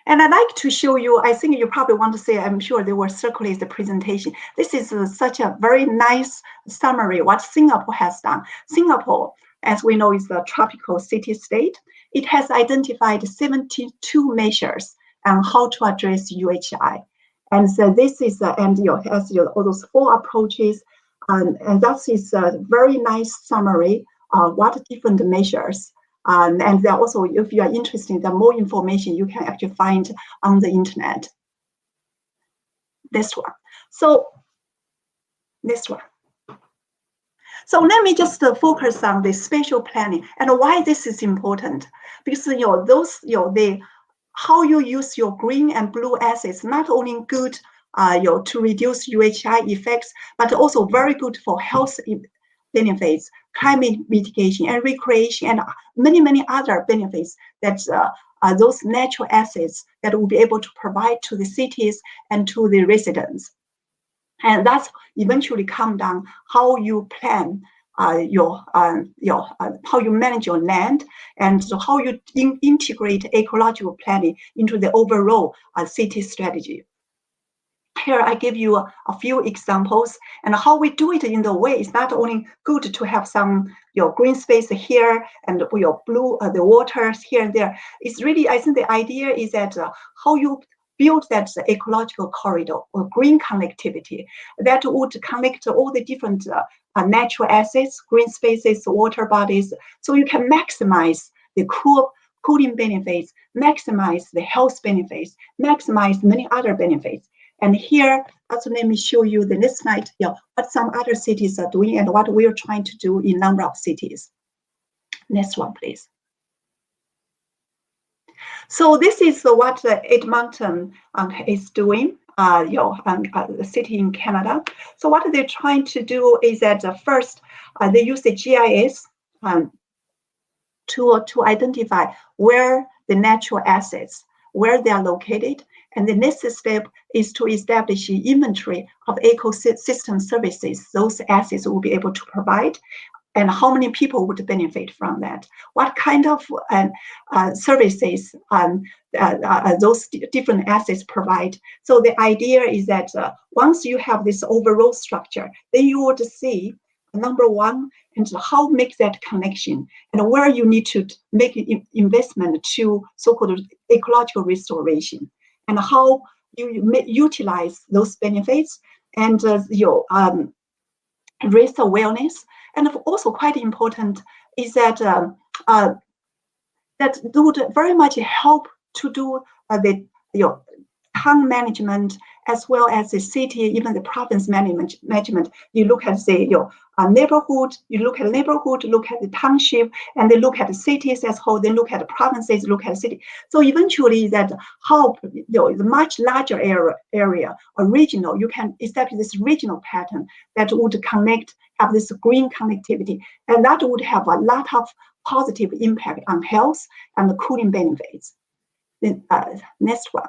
And I'd like to show you, I think you probably want to say, I'm sure they will circulate the presentation. This is such a very nice summary what Singapore has done. Singapore, as we know, is a tropical city-state. It has identified 72 measures on how to address UHI. And so this is, all those 4 approaches, and that is a very nice summary what different measures. And there also, if you are interested, there are more information you can actually find on the internet. This one. So this one. So let me just focus on the spatial planning and why this is important. Because how you use your green and blue assets not only good to reduce UHI effects, but also very good for health benefits, climate mitigation and recreation, and many other benefits that those natural assets that will be able to provide to the cities and to the residents. And that's eventually come down how you plan how you manage your land, and so how you integrate ecological planning into the overall city strategy. Here I give you a few examples, and how we do it in the way is not only good to have some green space here and your blue the waters here and there. It's really, I think the idea is that how you build that ecological corridor or green connectivity that would connect all the different natural assets, green spaces, water bodies, so you can maximize the cooling benefits, maximize the health benefits, maximize many other benefits. And here, also let me show you the next slide, what some other cities are doing and what we're trying to do in a number of cities. Next one, please. So this is what Edmonton is doing, the city in Canada. So what they're trying to do is that first, they use the GIS to identify where the natural assets, where they are located. And the next step is to establish an inventory of ecosystem services those assets will be able to provide, and how many people would benefit from that. What kind of services those different assets provide. So the idea is that once you have this overall structure, then you would see, number one, and how make that connection, and where you need to make investment to so-called ecological restoration, and how you utilize those benefits, and raise awareness. And also quite important is that that would very much help to do the town management as well as the city, even the province management. You look at the neighborhood, you look at the township, and they look at the cities as whole, then look at the provinces, look at the city. So eventually that help the much larger area or regional, you can establish this regional pattern that would connect, have this green connectivity, and that would have a lot of positive impact on health and the cooling benefits. Then, next one.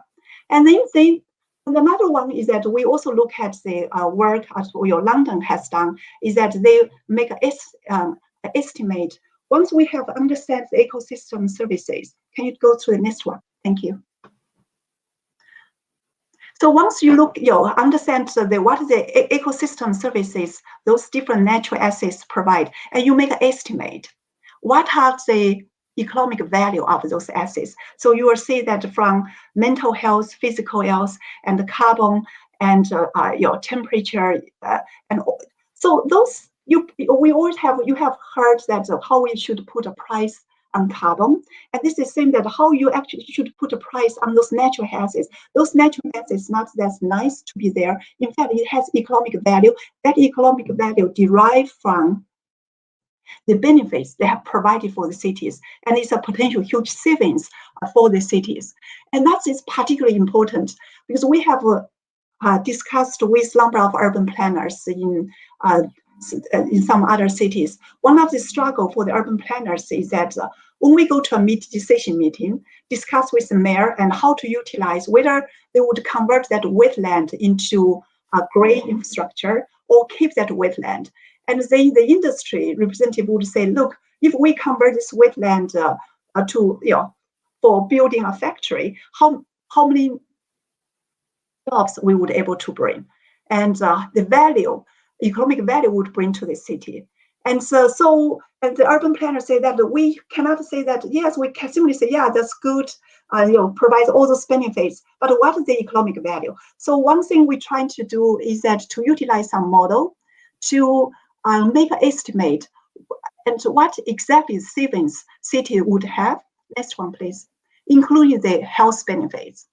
And then another one is that we also look at the work as London has done, is that they make an estimate. Once we have understand the ecosystem services, can you go to the next one? Thank you. So once you look, understand what the ecosystem services those different natural assets provide, and you make an estimate, what are the economic value of those assets? So you will see that from mental health, physical health, and the carbon, and your temperature, and so those you have heard that how we should put a price on carbon, and this is saying that how you actually should put a price on those natural assets. Those natural assets not that nice to be there. In fact, it has economic value. That economic value derived from the benefits they have provided for the cities, and it's a potential huge savings for the cities. And that is particularly important because we have discussed with a number of urban planners in some other cities. One of the struggle for the urban planners is that when we go to a decision meeting, discuss with the mayor and how to utilize, whether they would convert that wetland into a gray infrastructure or keep that wetland. And then the industry representative would say, look, if we convert this wetland for building a factory, how many jobs we would able to bring, and the value, economic value would bring to the city. And so and the urban planners say that we cannot say that, yes, we can simply say, yeah, that's good, provides all those benefits, but what is the economic value? So one thing we're trying to do is that to utilize some model to make an estimate And what exactly savings city would have? Next one, please. Including the health benefits.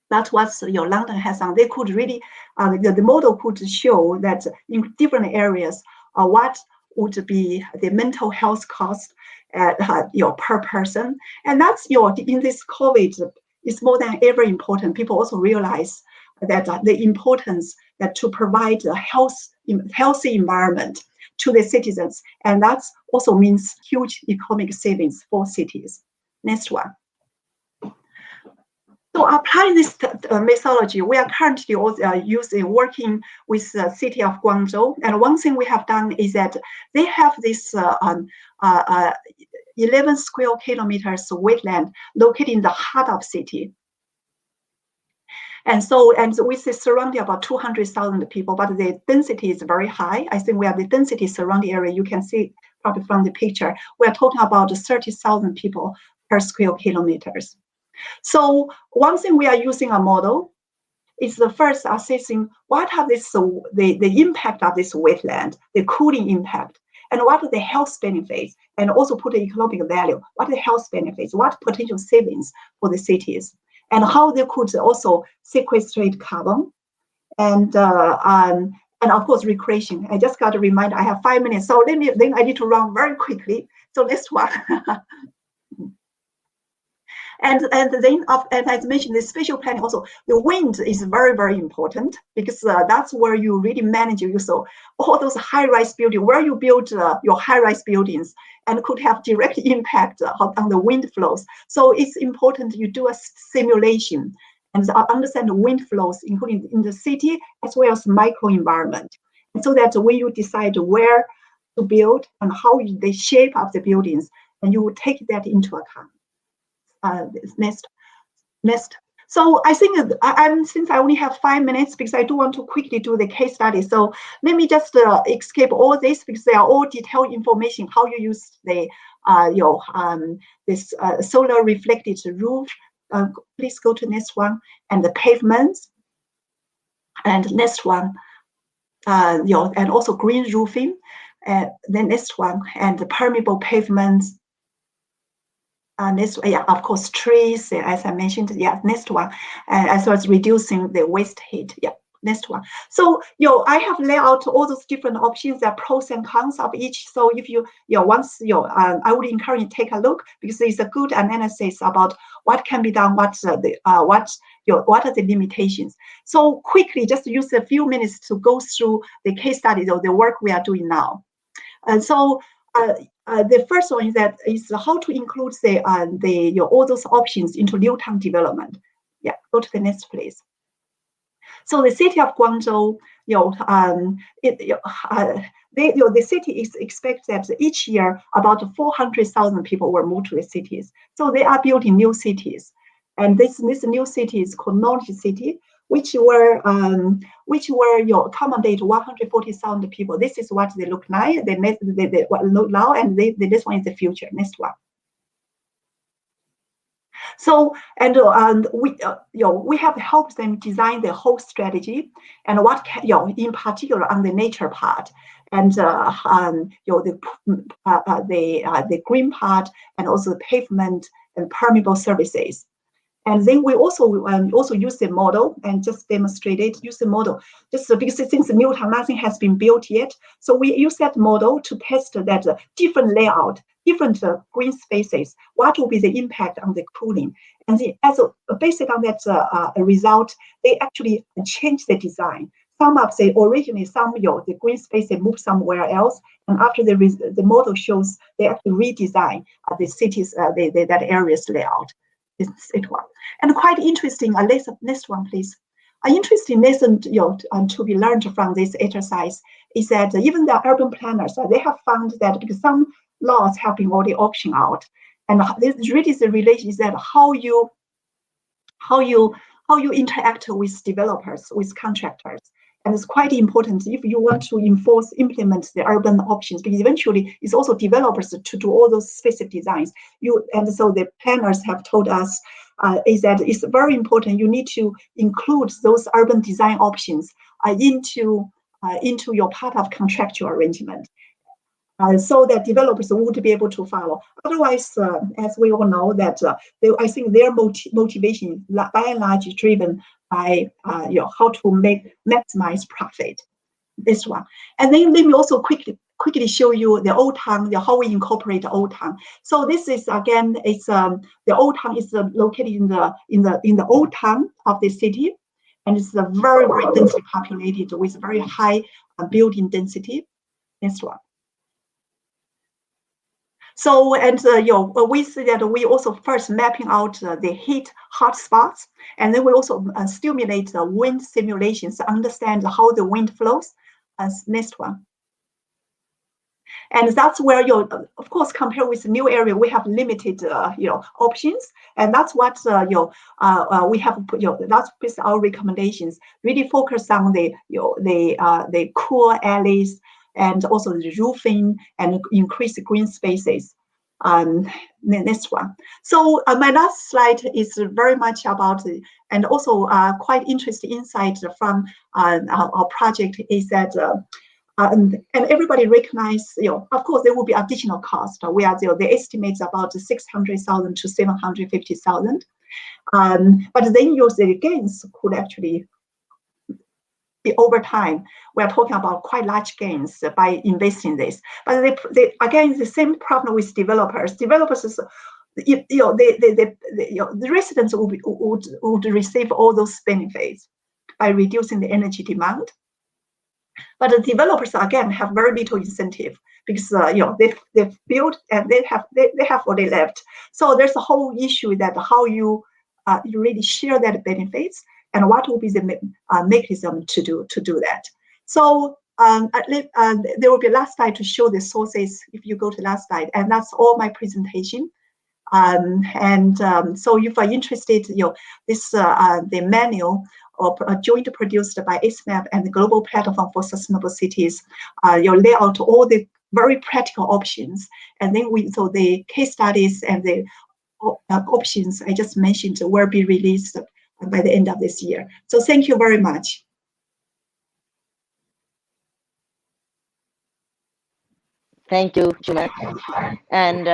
That's what your London has done. They could really, the model could show that in different areas, what would be the mental health cost per person. And that's in this COVID, it's more than ever important. People also realize that the importance that to provide a healthy environment to the citizens. And that also means huge economic savings for cities. Next one. So applying this methodology, we are currently working with the city of Guangzhou. And one thing we have done is that they have this 11 square kilometers wetland located in the heart of city. And so, with the surrounding about 200,000 people, but the density is very high. I think we have the density surrounding area. You can see probably from the picture. We are talking about 30,000 people per square kilometers. So one thing we are using a model is the first assessing what are the impact of this wetland, the cooling impact, and what are the health benefits, and also put the economic value, what are the health benefits, what potential savings for the cities, and how they could also sequestrate carbon, and of course recreation. I just got to remind, I have 5 minutes, so then I need to run very quickly. So next one. And then, as mentioned, the spatial planning also, the wind is very, very important, because that's where you really manage so all those high-rise buildings, where you build your high-rise buildings, and could have direct impact on the wind flows. So it's important you do a simulation and understand the wind flows, including in the city as well as microenvironment, and so that when you decide where to build and how the shape of the buildings, and you will take that into account. Next. So I think since I only have 5 minutes, because I do want to quickly do the case study. So let me just escape all this, because they are all detailed information how you use the this solar reflected roof. Please go to next one, and the pavements, and next one, and also green roofing, the next one, and the permeable pavements. Next, of course, trees, as I mentioned. Next one, as well as reducing the waste heat. Next one. So, I have laid out all those different options, the pros and cons of each. So, if you, once I would encourage you to take a look, because it's a good analysis about what can be done, what are the limitations. So, quickly, just use a few minutes to go through the case studies or the work we are doing now. And so, the first one is how to include all those options into new town development. Go to the next, please. So the city of Guangzhou, the city expects that each year about 400,000 people will move to the cities. So they are building new cities, and this new city is called Knowledge City, which were accommodate 140,000 people. This is what they look like. They look now, and this one is the future. Next one. So, and we have helped them design the whole strategy, and what in particular on the nature part, and the green part, and also the pavement and permeable services. And then we also use the model and just demonstrate it, use the model, just because since Newtown, nothing has been built yet. So we use that model to test that different layout, different green spaces, what will be the impact on the cooling. And based on that result, they actually change the design. Some of the originally, the green space, they move somewhere else. And after the model shows, they actually redesign the cities, that area's layout. And quite interesting, next one, please. An interesting lesson to be learned from this exercise is that even the urban planners, they have found that because some laws have been already optioned out, and this really is the relation is that how you interact with developers, with contractors. And it's quite important if you want to implement the urban options, because eventually it's also developers to do all those specific designs. And so the planners have told us is that it's very important. You need to include those urban design options into your part of contractual arrangement. so that developers would be able to follow. Otherwise, as we all know, that I think their motivation, by and large, is driven by how to maximize profit. This one, and then let me also quickly show you the old town, how we incorporate the old town. So this is again, it's the old town is located in the old town of the city, and it's very densely populated with very high building density. Next one. So, and we see that we also first mapping out the heat hotspots, and then we also stimulate the wind simulations to understand how the wind flows. As next one. And that's where of course, compared with the new area, we have limited options, and that's what we have that's with our recommendations. Really focus on the cool alleys and also the roofing and increase the green spaces. Next one. So my last slide is very much about, and also quite interesting insight from our project is that, and everybody recognize, of course, there will be additional cost. We are the estimates about 600,000 to 750,000, but then the gains could actually be over time. We are talking about quite large gains by investing this. But again, the same problem with developers. Developers is, the residents would receive all those benefits by reducing the energy demand. But the developers again have very little incentive because they've built and they have what they left. So there's a whole issue that how you really share that benefits, and what will be the mechanism to do that. So there will be a last slide to show the sources if you go to last slide, and that's all my presentation. So if you're interested, this the manual joint produced by ISMAP and the Global Platform for Sustainable Cities, lay out all the very practical options, and then the case studies and the options I just mentioned will be released by the end of this year. So thank you very much. Thank you, Xueman. And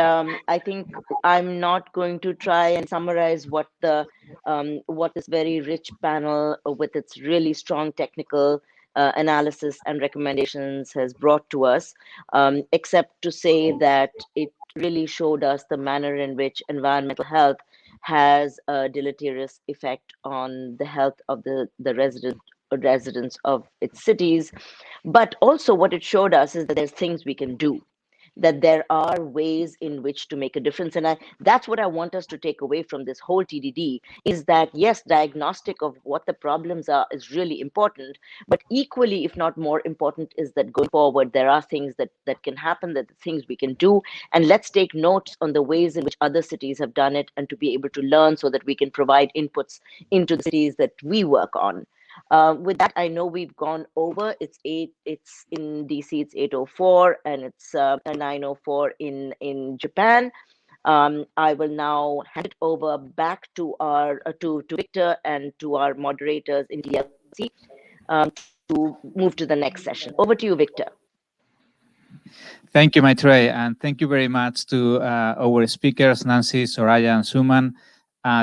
I think I'm not going to try and summarize what this very rich panel with its really strong technical analysis and recommendations has brought to us, except to say that it really showed us the manner in which environmental health has a deleterious effect on the health of the residents of its cities. But also what it showed us is that there's things we can do, that there are ways in which to make a difference. And that's what I want us to take away from this whole TDD, is that yes, diagnostic of what the problems are is really important, but equally, if not more important, is that going forward, there are things that can happen, that the things we can do. And let's take notes on the ways in which other cities have done it, and to be able to learn so that we can provide inputs into the cities that we work on. With that, I know we've gone over. It's in DC, it's 8:04, and it's 9:04 in Japan. I will now hand it over back to our to Victor and to our moderators in TDLC to move to the next session. Over to you, Victor. Thank you, Maitreyi, and thank you very much to our speakers, Nancy, Soraya, and Xueman.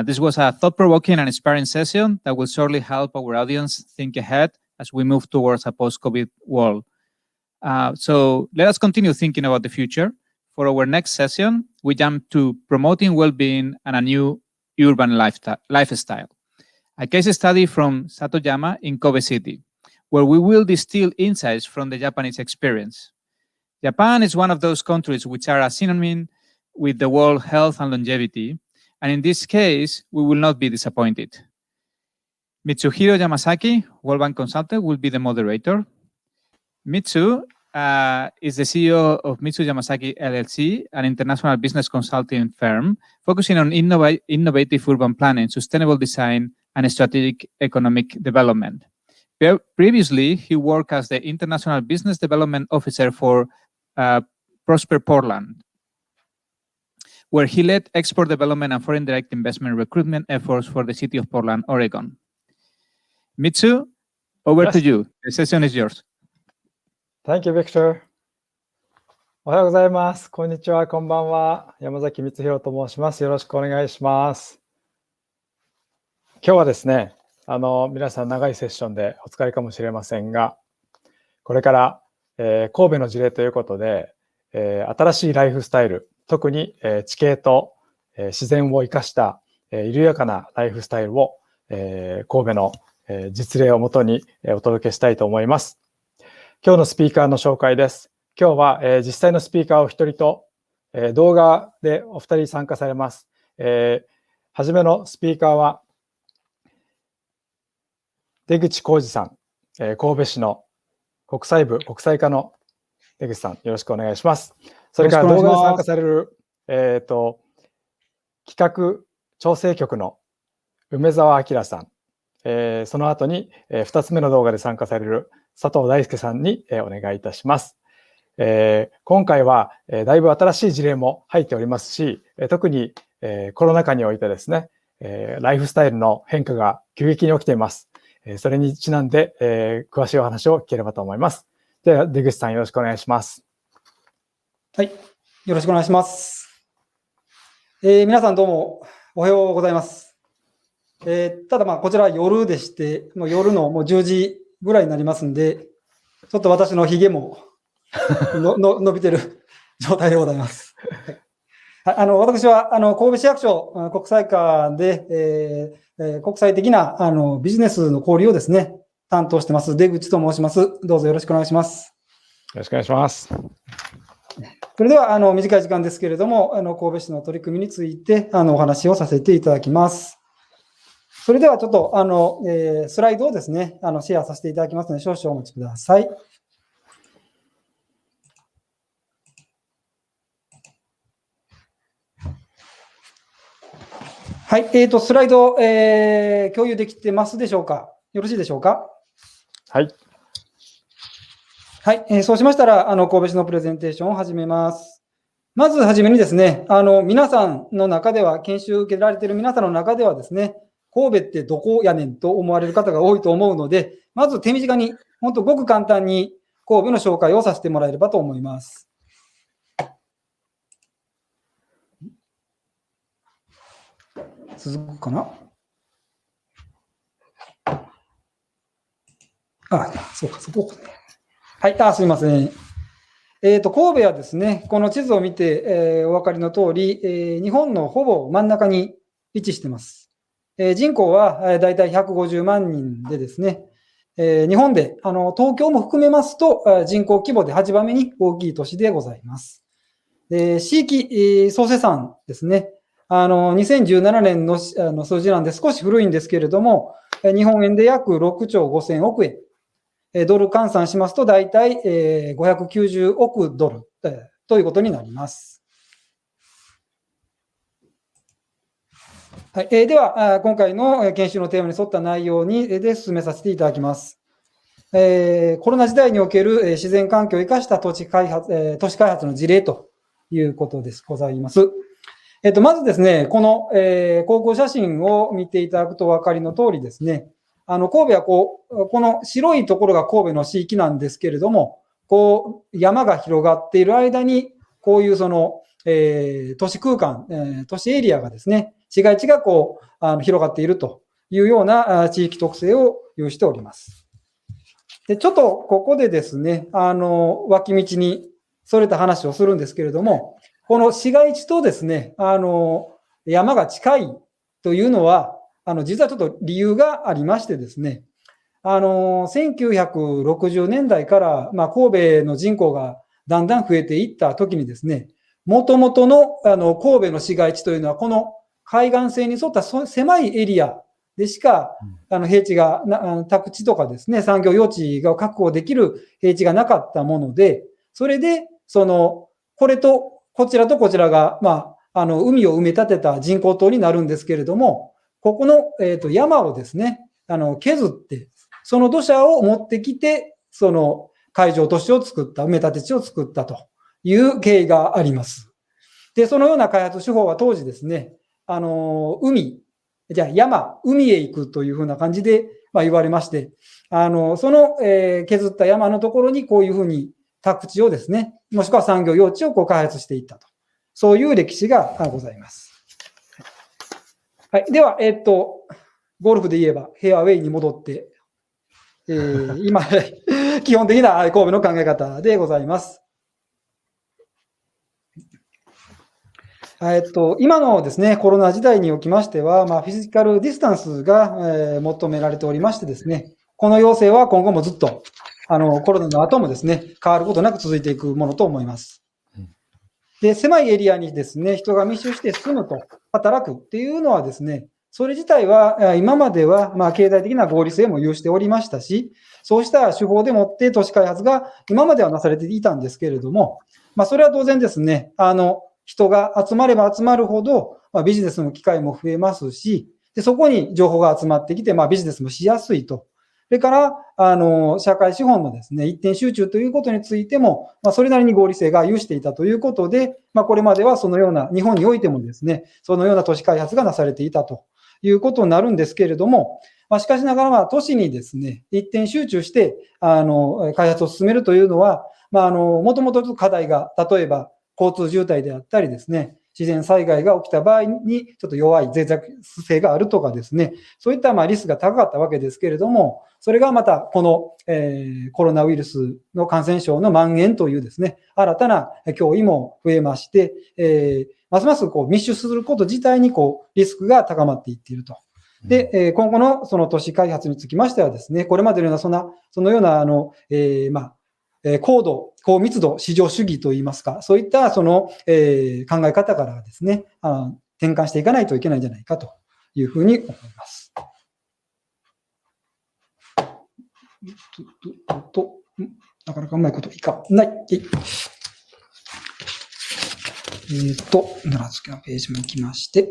This was a thought-provoking and inspiring session that will surely help our audience think ahead as we move towards a post-COVID world. So let us continue thinking about the future. For our next session, we jump to promoting well-being and a new urban lifestyle. A case study from Satoyama in Kobe City, where we will distill insights from the Japanese experience. Japan is one of those countries which are a synonym with the word health and longevity, and in this case, we will not be disappointed. Mitsuhiro Yamasaki, World Bank consultant, will be the moderator. Mitsu is the CEO of Mitsu Yamasaki LLC, an international business consulting firm focusing on innovative urban planning, sustainable design, and strategic economic development. Previously, he worked as the International Business Development Officer for Prosper Portland, where he led export development and foreign direct investment recruitment efforts for the city of Portland, Oregon. Mitsu, over to you. The session is yours. Thank you, Victor. おはようございます。こんにちは、こんばんは。山崎光弘と申します。よろしくお願いします。今日はですね、皆さん長いセッションでお疲れかもしれませんが、これから、神戸の事例ということで、新しいライフスタイル、特に、地形と、自然を生かした、緩やかなライフスタイルを、神戸の、実例をもとに、お届けしたいと思います。今日のスピーカーの紹介です。今日は、実際のスピーカーお一人と、動画でお二人参加されます。はじめのスピーカーは、出口浩二さん、神戸市の国際部国際課の出口さん、よろしくお願いします。それから動画で参加される、企画調整局の梅沢明さん、その後に、2つ目の動画で参加される佐藤大輔さんに、お願いいたします。今回は、だいぶ新しい事例も入っておりますし、特に、コロナ禍においてですね、ライフスタイルの変化が急激に起きています。それにちなんで、詳しいお話を聞ければと思います。では、出口さんよろしくお願いします。はい。よろしくお願いします。皆さんどうもおはようございます。ただこちら夜でして、もう夜のもう10時ぐらいになりますんで、ちょっと私の髭も伸びてる状態でございます。はい、私は神戸市役所国際課で、国際的なビジネスの交流をですね、担当してます出口と申します。どうぞよろしくお願いします。よろしくお願いします。それでは短い時間ですけれども、神戸市の取り組みについてお話をさせていただきます。それではちょっとスライドをですね、シェアさせていただきますので、少々お待ちください。はい、スライド、共有できてますでしょうか。よろしいでしょうか。はい。はい、そうしましたら、神戸市のプレゼンテーションを始めます。まずはじめにですね、皆さんの中では、研修受けられている皆さんの中ではですね、神戸ってどこやねんと思われる方が多いと思うので、まず手短に、本当ごく簡単に神戸の紹介をさせてもらえればと思います。続くかな。そうか、そこかね。はい、すみません。神戸はですね、この地図を見て、お分かりの通り、日本のほぼ真ん中に位置しています。人口はだいたい150万人でですね、日本で東京も含めますと、人口規模で8番目に大きい都市でございます。地域総生産ですね、2017年の数字なんで少し古いんですけれども、日本円で約6兆5000億円。ドル換算しますと、大体590億ドルということになります。はい、では、今回の研修のテーマに沿った内容で進めさせていただきます。コロナ時代における自然環境を生かした都市開発の事例ということです。ございます。まずですね、この、航空写真を見ていただくとお分かりの通りですね、神戸はこの白いところが神戸の市域なんですけれども、山が広がっている間に、こういう都市空間、都市エリアがですね、市街地が広がっているというような地域特性を有しております。で、ちょっとここでですね、脇道にそれた話をするんですけれども、この市街地とですね、山が近いというのは、実はちょっと理由がありましてですね、1960年代から、神戸の人口がだんだん増えていった時にですね、もともとの、神戸の市街地というのは、この海岸線に沿った狭いエリアでしか、平地が、宅地とかですね、産業用地が確保できる平地がなかったもので、それで、これと、こちらとこちらが、海を埋め立てた人工島になるんですけれども、ここの、山をですね、削って、その土砂を持ってきて、海上都市を作った、埋め立て地を作ったという経緯があります。で、そのような開発手法は当時ですね、海へ行くというふうな感じで、言われまして、削った山のところにこういうふうに宅地をですね、もしくは産業用地を開発していったと。そういう歴史がございます。はい。では、ゴルフで言えば、フェアウェイに戻って、今、基本的な神戸の考え方でございます。今のですね、コロナ時代におきましては、フィジカルディスタンスが、求められておりましてですね、この要請は今後もずっと、コロナの後もですね、変わることなく続いていくものと思います。で、狭いエリアにですね、人が密集して住むと、働くっていうのはですね、それ自体は、今までは、経済的な合理性も有しておりましたし、そうした手法でもって都市開発が今まではなされていたんですけれども、それは当然ですね、人が集まれば集まるほど、ビジネスの機会も増えますし、でそこに情報が集まってきて、ビジネスもしやすいと。それから、社会資本のですね、一点集中ということについても、それなりに合理性が有していたということで、これまではそのような、日本においてもですね、そのような都市開発がなされていたということになるんですけれども、しかしながら、都市にですね、一点集中して、開発を進めるというのは、もともと課題が、例えば、交通渋滞であったりですね、自然災害が起きた場合にちょっと弱い脆弱性があるとかですね、そういったリスクが高かったわけですけれども、それがまたこの、コロナウイルスの感染症の蔓延というですね、新たな脅威も増えまして、ますます密集すること自体にリスクが高まっていっていると。で、今後のその都市開発につきましてはですね、これまでのようなそのような高密度市場主義といいますか、そういったその、考え方からですね、転換していかないといけないんじゃないかというふうに思います。なかなかうまいこといかない。奈良付けのページも行きまして、は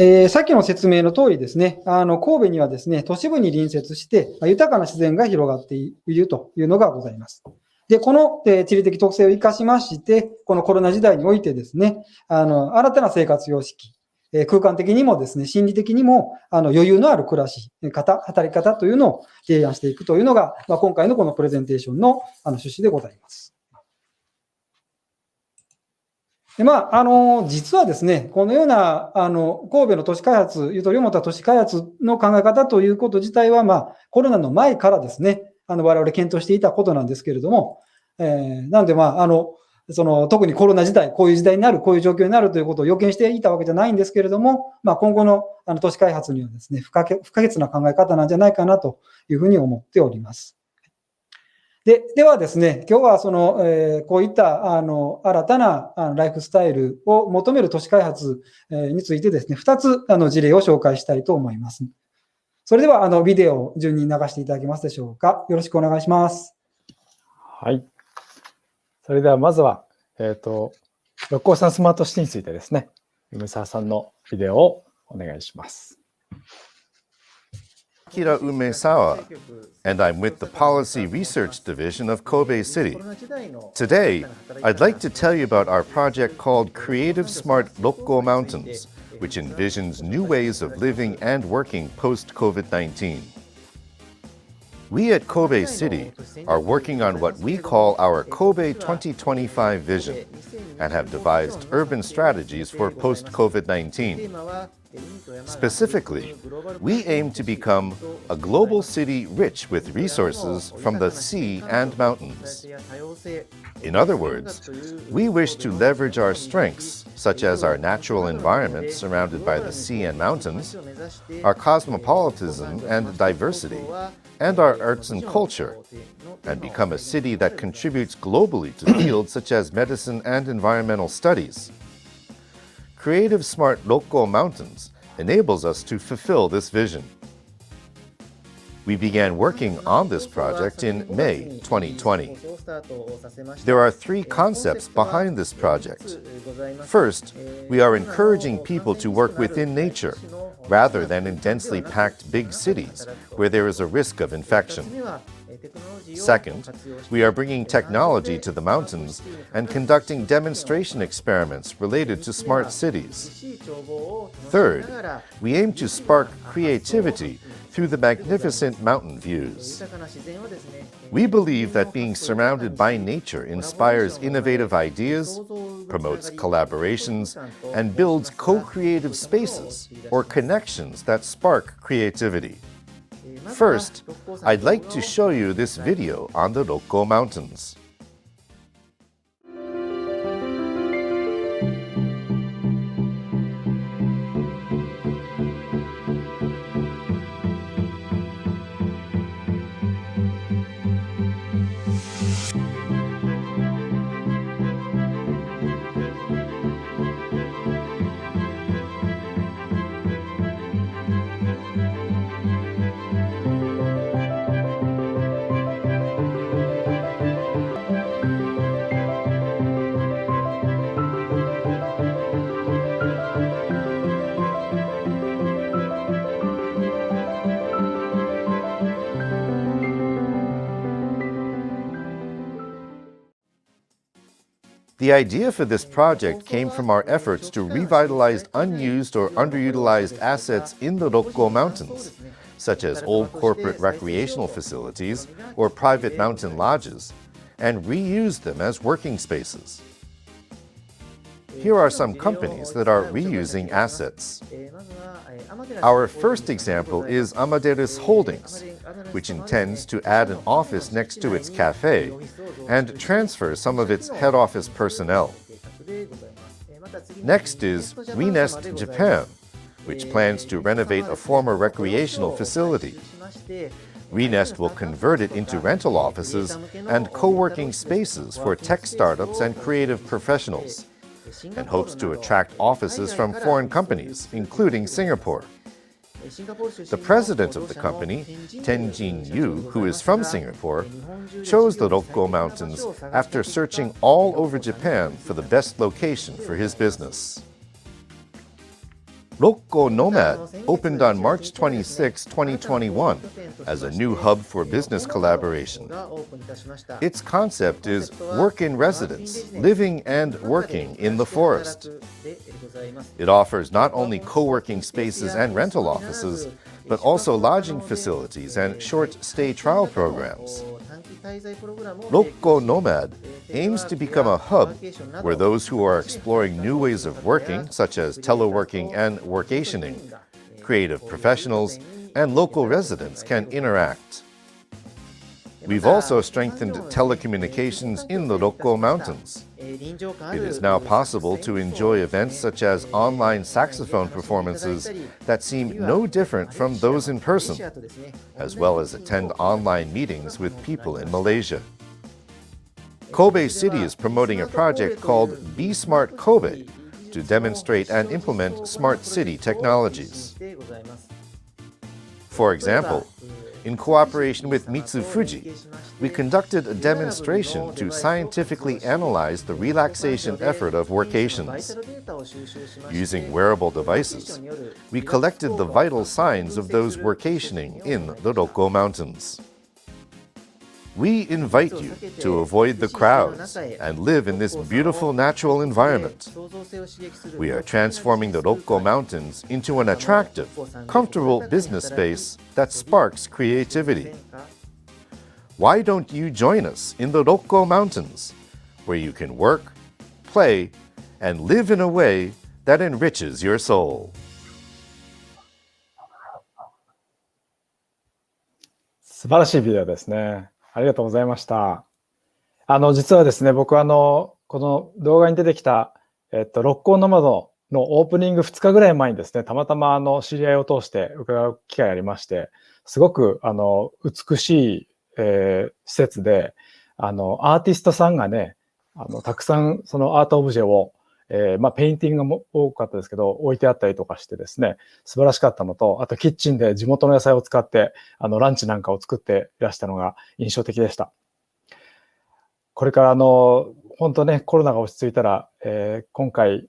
い。さっきの説明の通りですね、神戸にはですね、都市部に隣接して、豊かな自然が広がっているというのがございます。で、この、地理的特性を生かしまして、このコロナ時代においてですね、新たな生活様式、空間的にもですね、心理的にも、余裕のある暮らし方、働き方というのを提案していくというのが、今回のこのプレゼンテーションの、趣旨でございます。で実はですね、このような、神戸の都市開発、ゆとりを持った都市開発の考え方ということ自体は、コロナの前からですね、我々検討していたことなんですけれども、なので、特にコロナ時代、こういう時代になる、こういう状況になるということを予見していたわけじゃないんですけれども、今後の都市開発にはですね、不可欠な考え方なんじゃないかなというふうに思っております。ではですね、今日はこういった新たなライフスタイルを求める都市開発についてですね、2つ事例を紹介したいと思います。それではビデオを順に流していただけますでしょうか。よろしくお願いします。はい。それではまずは、六甲山スマートシティについてですね、梅沢さんのビデオをお願いします。Akira Umesawa, and I'm with the Policy Research Division of Kobe City. Today, I'd like to tell you about our project called Creative Smart Lokko Mountains, which envisions new ways of living and working post-COVID-19. We at Kobe City are working on what we call our Kobe 2025 vision and have devised urban strategies for post-COVID-19. Specifically, we aim to become a global city rich with resources from the sea and mountains. In other words, we wish to leverage our strengths, such as our natural environment surrounded by the sea and mountains, our cosmopolitanism and diversity, and our arts and culture, and become a city that contributes globally to fields such as medicine and environmental studies. Creative Smart Lokko Mountains enables us to fulfill this vision. We began working on this project in May 2020. There are three concepts behind this project. First, we are encouraging people to work within nature, rather than in densely packed big cities, where there is a risk of infection. Second, we are bringing technology to the mountains and conducting demonstration experiments related to smart cities. Third, we aim to spark creativity through the magnificent mountain views. We believe that being surrounded by nature inspires innovative ideas, promotes collaborations, and builds co-creative spaces or connections that spark creativity. First, I'd like to show you this video on the Rokko Mountains. The idea for this project came from our efforts to revitalize unused or underutilized assets in the Rokko Mountains, such as old corporate recreational facilities or private mountain lodges, and reuse them as working spaces. Here are some companies that are reusing assets. Our first example is Amadeus Holdings, which intends to add an office next to its cafe and transfer some of its head office personnel. Next is Renest Japan, which plans to renovate a former recreational facility. Renest will convert it into rental offices and co-working spaces for tech startups and creative professionals, and hopes to attract offices from foreign companies, including Singapore. The president of the company, Tenjin Yu, who is from Singapore, chose the Rokko Mountains after searching all over Japan for the best location for his business. Rokko Nomad opened on March 26, 2021 as a new hub for business collaboration. Its concept is work in residence, living and working in the forest. It offers not only co-working spaces and rental offices, but also lodging facilities and short-stay trial programs. Rokko Nomad aims to become a hub where those who are exploring new ways of working, such as teleworking and workationing, creative professionals, and local residents can interact. We've also strengthened telecommunications in the Rokko Mountains. It is now possible to enjoy events such as online saxophone performances that seem no different from those in person, as well as attend online meetings with people in Malaysia. Kobe City is promoting a project called Be Smart Kobe to demonstrate and implement smart city technologies. For example, in cooperation with Mitsufuji, we conducted a demonstration to scientifically analyze the relaxation effort of workations. Using wearable devices, we collected the vital signs of those workationing in the Rokko Mountains. We invite you to avoid the crowds and live in this beautiful natural environment. We are transforming the Rokko Mountains into an attractive, comfortable business space that sparks creativity. Why don't you join us in the Rokko Mountains, where you can work, play, and live in a way that enriches your soul? 素晴らしいビデオですね。ありがとうございました。実はですね、僕この動画に出てきた、六甲ノマドのオープニング2日ぐらい前にですね、たまたま知り合いを通して伺う機会がありまして、すごく美しい、施設で、アーティストさんがね、たくさんそのアートオブジェを、ペインティングが多かったですけど、置いてあったりとかしてですね、素晴らしかったのと、あとキッチンで地元の野菜を使って、ランチなんかを作っていらしたのが印象的でした。これから本当ね、コロナが落ち着いたら、今回、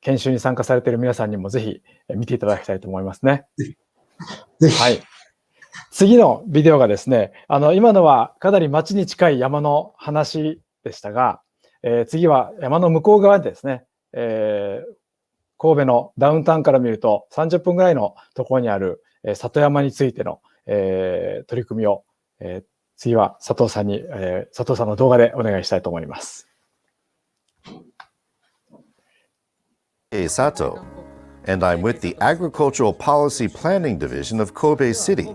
研修に参加されている皆さんにもぜひ見ていただきたいと思いますね。ぜひ。はい。次のビデオがですね、今のはかなり街に近い山の話でしたが、次は山の向こう側でですね、神戸のダウンタウンから見ると30分ぐらいのところにある、里山についての、取り組みを、次は佐藤さんの動画でお願いしたいと思います。Hey, Sato, and I'm with the Agricultural Policy Planning Division of Kobe City.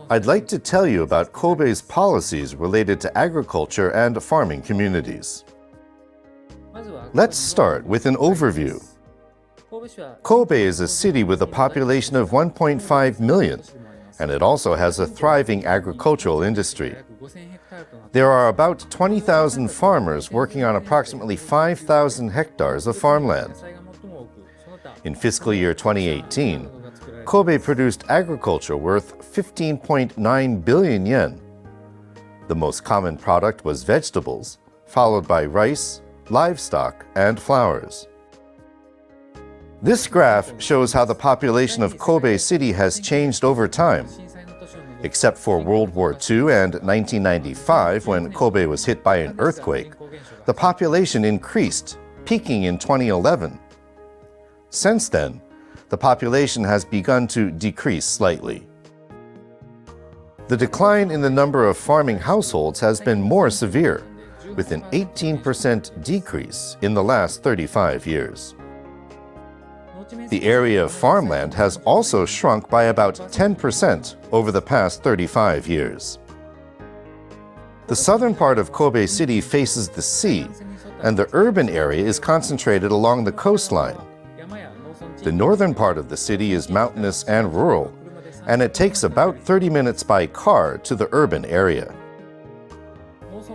I'd like to tell you about Kobe's policies related to agriculture and farming communities. Let's start with an overview. Kobe is a city with a population of 1.5 million, and it also has a thriving agricultural industry. There are about 20,000 farmers working on approximately 5,000 hectares of farmland. In fiscal year 2018, Kobe produced agriculture worth 15.9 billion yen. The most common product was vegetables, followed by rice, livestock, and flowers. This graph shows how the population of Kobe City has changed over time. Except for World War II and 1995, when Kobe was hit by an earthquake, the population increased, peaking in 2011. Since then, the population has begun to decrease slightly. The decline in the number of farming households has been more severe, with an 18% decrease in the last 35 years. The area of farmland has also shrunk by about 10% over the past 35 years. The southern part of Kobe City faces the sea, and the urban area is concentrated along the coastline. The northern part of the city is mountainous and rural, and it takes about 30 minutes by car to the urban area.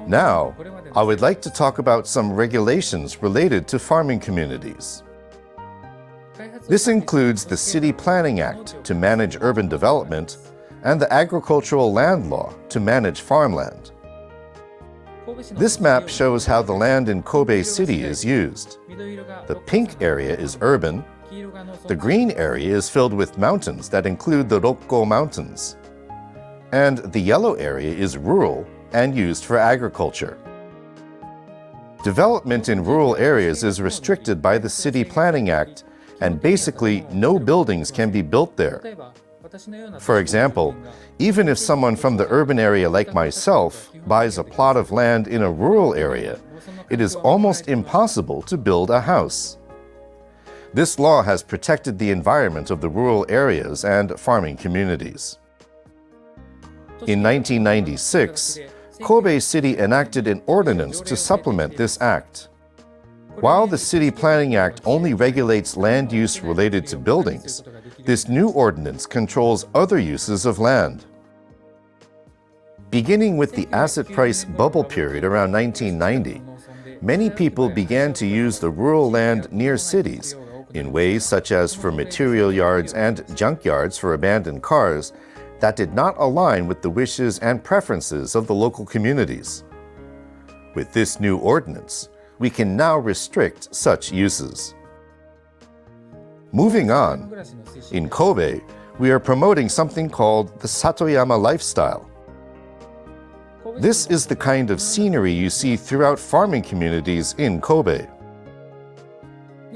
Now, I would like to talk about some regulations related to farming communities. This includes the City Planning Act to manage urban development and the Agricultural Land Law to manage farmland. This map shows how the land in Kobe City is used. The pink area is urban. The green area is filled with mountains that include the Rokko Mountains. And the yellow area is rural and used for agriculture. Development in rural areas is restricted by the City Planning Act, and basically no buildings can be built there. For example, even if someone from the urban area like myself buys a plot of land in a rural area, it is almost impossible to build a house. This law has protected the environment of the rural areas and farming communities. In 1996, Kobe City enacted an ordinance to supplement this act. While the City Planning Act only regulates land use related to buildings, this new ordinance controls other uses of land. Beginning with the asset price bubble period around 1990, many people began to use the rural land near cities in ways such as for material yards and junkyards for abandoned cars that did not align with the wishes and preferences of the local communities. With this new ordinance, we can now restrict such uses. Moving on, in Kobe, we are promoting something called the Satoyama lifestyle. This is the kind of scenery you see throughout farming communities in Kobe.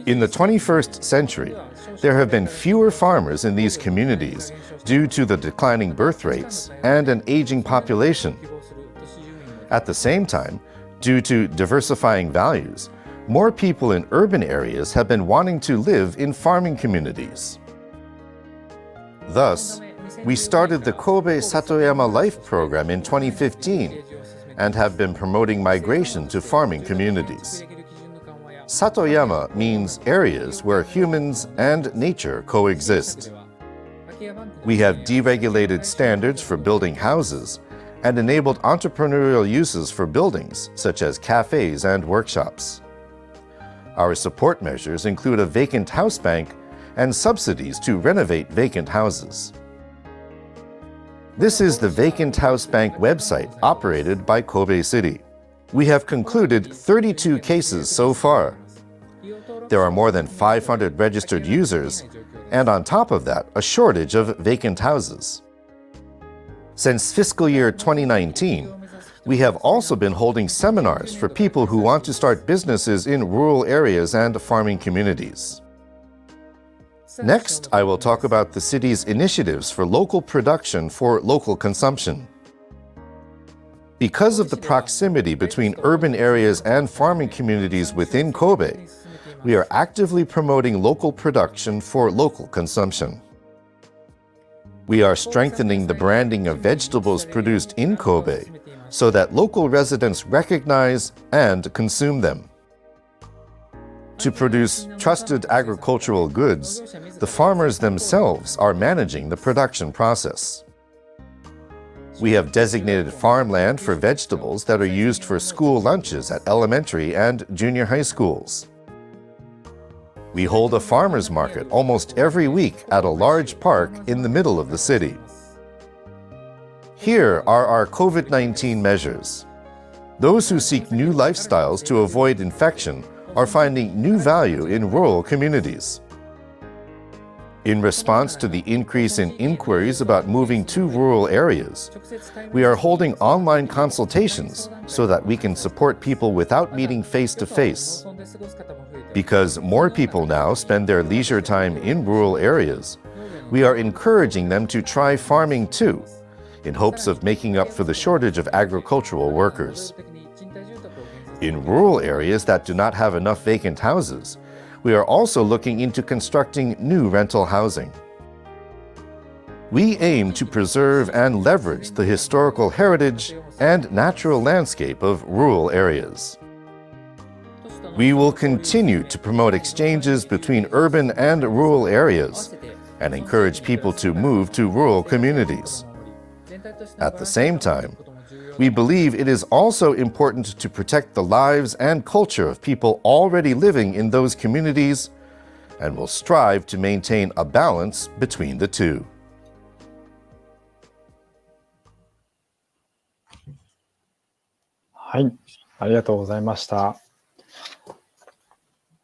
In the 21st century, there have been fewer farmers in these communities due to the declining birth rates and an aging population. At the same time, due to diversifying values, more people in urban areas have been wanting to live in farming communities. Thus, we started the Kobe Satoyama Life program in 2015 and have been promoting migration to farming communities. Satoyama means areas where humans and nature coexist. We have deregulated standards for building houses and enabled entrepreneurial uses for buildings, such as cafes and workshops. Our support measures include a vacant house bank and subsidies to renovate vacant houses. This is the Vacant House Bank website operated by Kobe City. We have concluded 32 cases so far. There are more than 500 registered users, and on top of that, a shortage of vacant houses. Since fiscal year 2019, we have also been holding seminars for people who want to start businesses in rural areas and farming communities. Next, I will talk about the city's initiatives for local production for local consumption. Because of the proximity between urban areas and farming communities within Kobe, we are actively promoting local production for local consumption. We are strengthening the branding of vegetables produced in Kobe so that local residents recognize and consume them. To produce trusted agricultural goods, the farmers themselves are managing the production process. We have designated farmland for vegetables that are used for school lunches at elementary and junior high schools. We hold a farmers market almost every week at a large park in the middle of the city. Here are our COVID-19 measures. Those who seek new lifestyles to avoid infection are finding new value in rural communities. In response to the increase in inquiries about moving to rural areas, we are holding online consultations so that we can support people without meeting face-to-face. Because more people now spend their leisure time in rural areas, we are encouraging them to try farming too, in hopes of making up for the shortage of agricultural workers. In rural areas that do not have enough vacant houses, we are also looking into constructing new rental housing. We aim to preserve and leverage the historical heritage and natural landscape of rural areas. We will continue to promote exchanges between urban and rural areas and encourage people to move to rural communities. At the same time, we believe it is also important to protect the lives and culture of people already living in those communities and will strive to maintain a balance between the two. はい、ありがとうございました。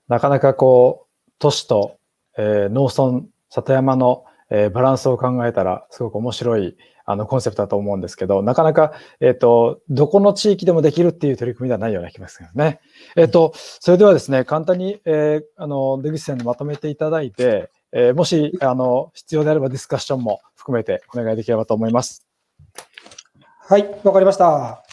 なかなかこう、都市と、農村、里山の、バランスを考えたらすごく面白いコンセプトだと思うんですけど、なかなか、どこの地域でもできるっていう取り組みではないような気がしますね。それではですね、簡単に、出口さんにまとめていただいて、もし必要であればディスカッションも含めてお願いできればと思います。はい、わかりました。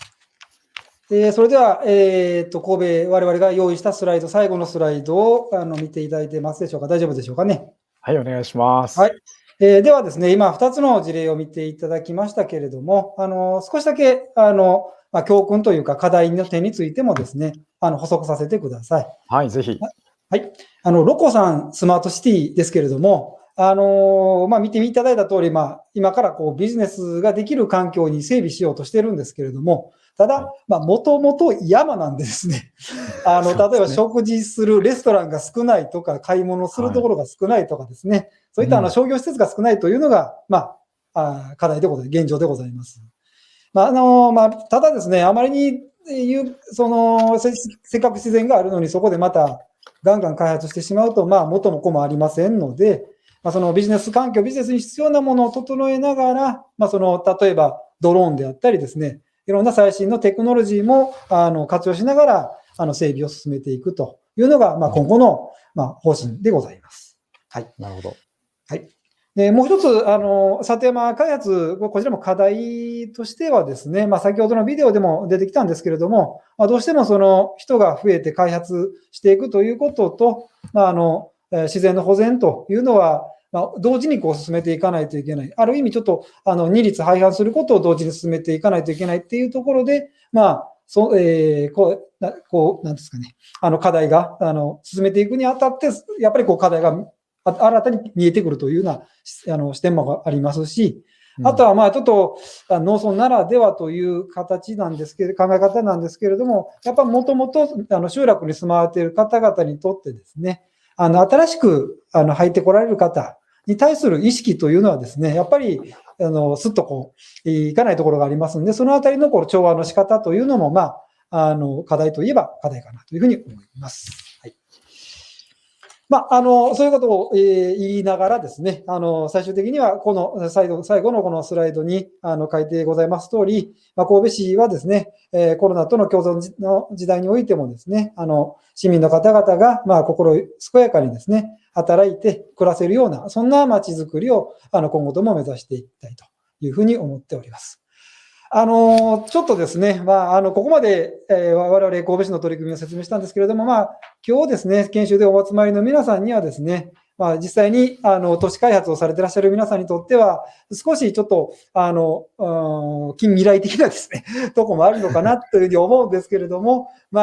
それでは、神戸、我々が用意したスライド、最後のスライドを見ていただいてますでしょうか。大丈夫でしょうかね。はい、お願いします。はい。ではですね、今2つの事例を見ていただきましたけれども、少しだけ教訓というか課題の点についてもですね、補足させてください。はい、ぜひ。はい。ロコさんスマートシティですけれども、見ていただいた通り、今からこうビジネスができる環境に整備しようとしてるんですけれども、ただ、もともと山なんでですね、例えば食事するレストランが少ないとか、買い物するところが少ないとかですね、そういった商業施設が少ないというのが、課題でございます。現状でございます。ただですね、あまりにせっかく自然があるのにそこでまたガンガン開発してしまうと、元も子もありませんので、そのビジネス環境、ビジネスに必要なものを整えながら、例えばドローンであったりですね、いろんな最新のテクノロジーも活用しながら整備を進めていくというのが、今後の方針でございます。はい。なるほど。はい。で、もう一つ、里山開発、こちらも課題としてはですね、先ほどのビデオでも出てきたんですけれども、どうしてもその人が増えて開発していくということと、自然の保全というのは、同時に進めていかないといけない。ある意味ちょっと、二律背反することを同時に進めていかないといけないっていうところで、なんですかね、課題が、進めていくにあたって、やっぱり課題が新たに見えてくるというような、視点もありますし、あとはちょっと農村ならではという形なんですけど、考え方なんですけれども、やっぱもともと集落に住まわれている方々にとってですね、新しく入ってこられる方に対する意識というのはですね、やっぱりすっといかないところがありますので、そのあたりの調和の仕方というのも課題といえば課題かなというふうに思います。はい。そういうことを、言いながらですね、最終的にはこの最後のこのスライドに書いてございます通り、神戸市はですね、コロナとの共存の時代においてもですね、市民の方々が心健やかにですね、働いて暮らせるような、そんな街づくりを今後とも目指していきたいというふうに思っております。ちょっとですね、ここまで、我々神戸市の取り組みを説明したんですけれども、今日ですね、研修でお集まりの皆さんにはですね、実際に都市開発をされていらっしゃる皆さんにとっては、少しちょっと近未来的なですね、とこもあるのかなというふうに思うんですけれども、コ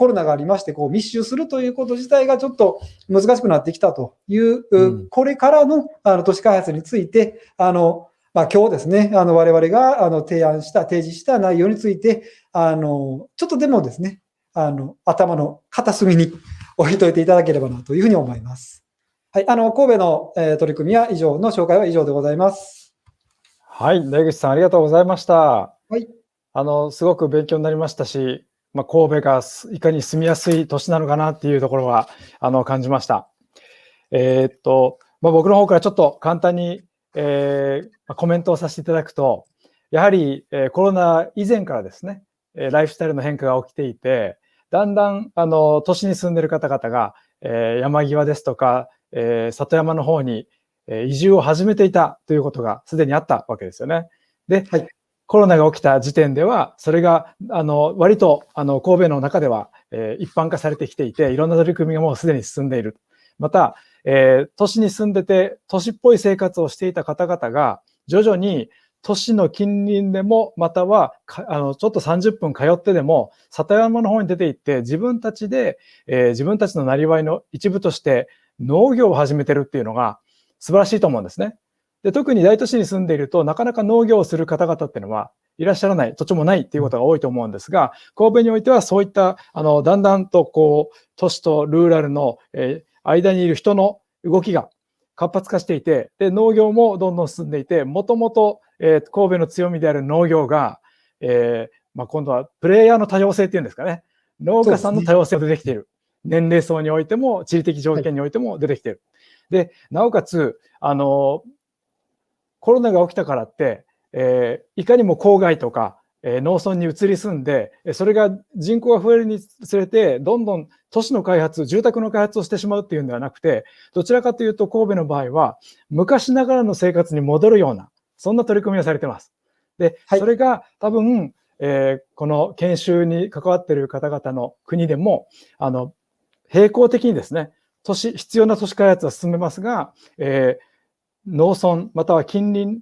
ロナがありまして、密集するということ自体がちょっと難しくなってきたという、これからの都市開発について、今日ですね、我々が提示した内容について、ちょっとでもですね、頭の片隅に置いといていただければなというふうに思います。はい、神戸の取り組みは以上の紹介は以上でございます。はい、出口さんありがとうございました。はい。すごく勉強になりましたし、神戸がいかに住みやすい都市なのかなっていうところは感じました。僕の方からちょっと簡単にコメントをさせていただくと、やはりコロナ以前からですね、ライフスタイルの変化が起きていて、だんだん都市に住んでいる方々が山際ですとか里山の方に移住を始めていたということがすでにあったわけですよね。で、はい、コロナが起きた時点では、それが割と神戸の中では一般化されてきていて、いろんな取り組みがもうすでに進んでいる。また、都市に住んでて都市っぽい生活をしていた方々が徐々に都市の近隣でもまたはちょっと30分通ってでも里山の方に出て行って自分たちで、自分たちのなりわいの一部として農業を始めてるっていうのが素晴らしいと思うんですね。で、特に大都市に住んでいるとなかなか農業をする方々っていうのはいらっしゃらない、土地もないっていうことが多いと思うんですが、神戸においてはそういっただんだんと都市とルーラルの、間にいる人の動きが活発化していて、で、農業もどんどん進んでいて、もともと神戸の強みである農業が、今度はプレイヤーの多様性っていうんですかね。農家さんの多様性が出てきている。年齢層においても、地理的条件においても出てきている。で、なおかつ、コロナが起きたからって、いかにも郊外とか、農村に移り住んで、それが人口が増えるにつれて、どんどん都市の開発、住宅の開発をしてしまうっていうんではなくて、どちらかというと神戸の場合は、昔ながらの生活に戻るような、そんな取り組みをされています。で、それが多分、この研修に関わっている方々の国でも、並行的にですね、必要な都市開発は進めますが、農村、または近隣、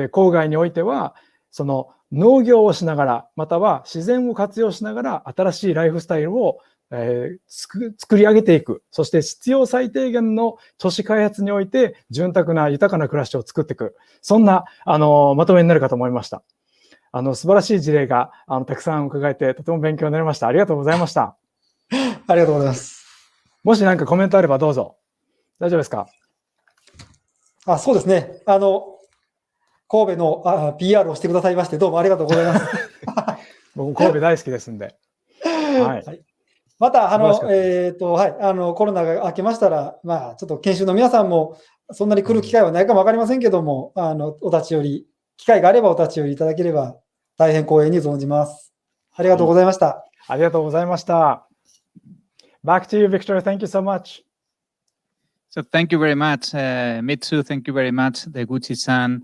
郊外においては、その農業をしながら、または自然を活用しながら、新しいライフスタイルを作り上げていく。そして必要最低限の都市開発において、潤沢な豊かな暮らしを作っていく。そんな、まとめになるかと思いました。素晴らしい事例が、たくさん伺えて、とても勉強になりました。ありがとうございました。ありがとうございます。もし何かコメントあればどうぞ。大丈夫ですか？そうですね。神戸のPR をしてくださいまして、どうもありがとうございます。僕、神戸大好きですんで。はい。また、コロナが明けましたら、ちょっと研修の皆さんも、そんなに来る機会はないかもわかりませんけども、お立ち寄り、機会があればお立ち寄りいただければ、大変光栄に存じます。ありがとうございました。ありがとうございました。Back to you, Victor. Thank you so much. So thank you very much, Mitsu. Thank you very much, Deguchi-san,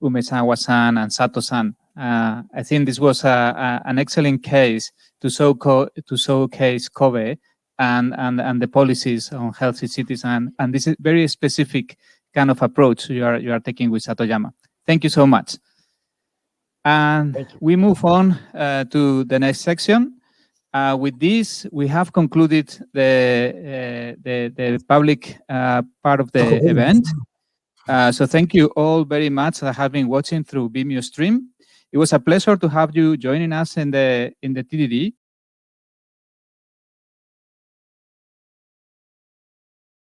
Umezawa-san, and Sato-san. I think this was an excellent case to showcase Kobe and the policies on healthy cities, and this is very specific kind of approach you are taking with Satoyama. Thank you so much. And we move on to the next section. With this, we have concluded the public part of the event. So thank you all very much that have been watching through Vimeo stream. It was a pleasure to have you joining us in the TDD.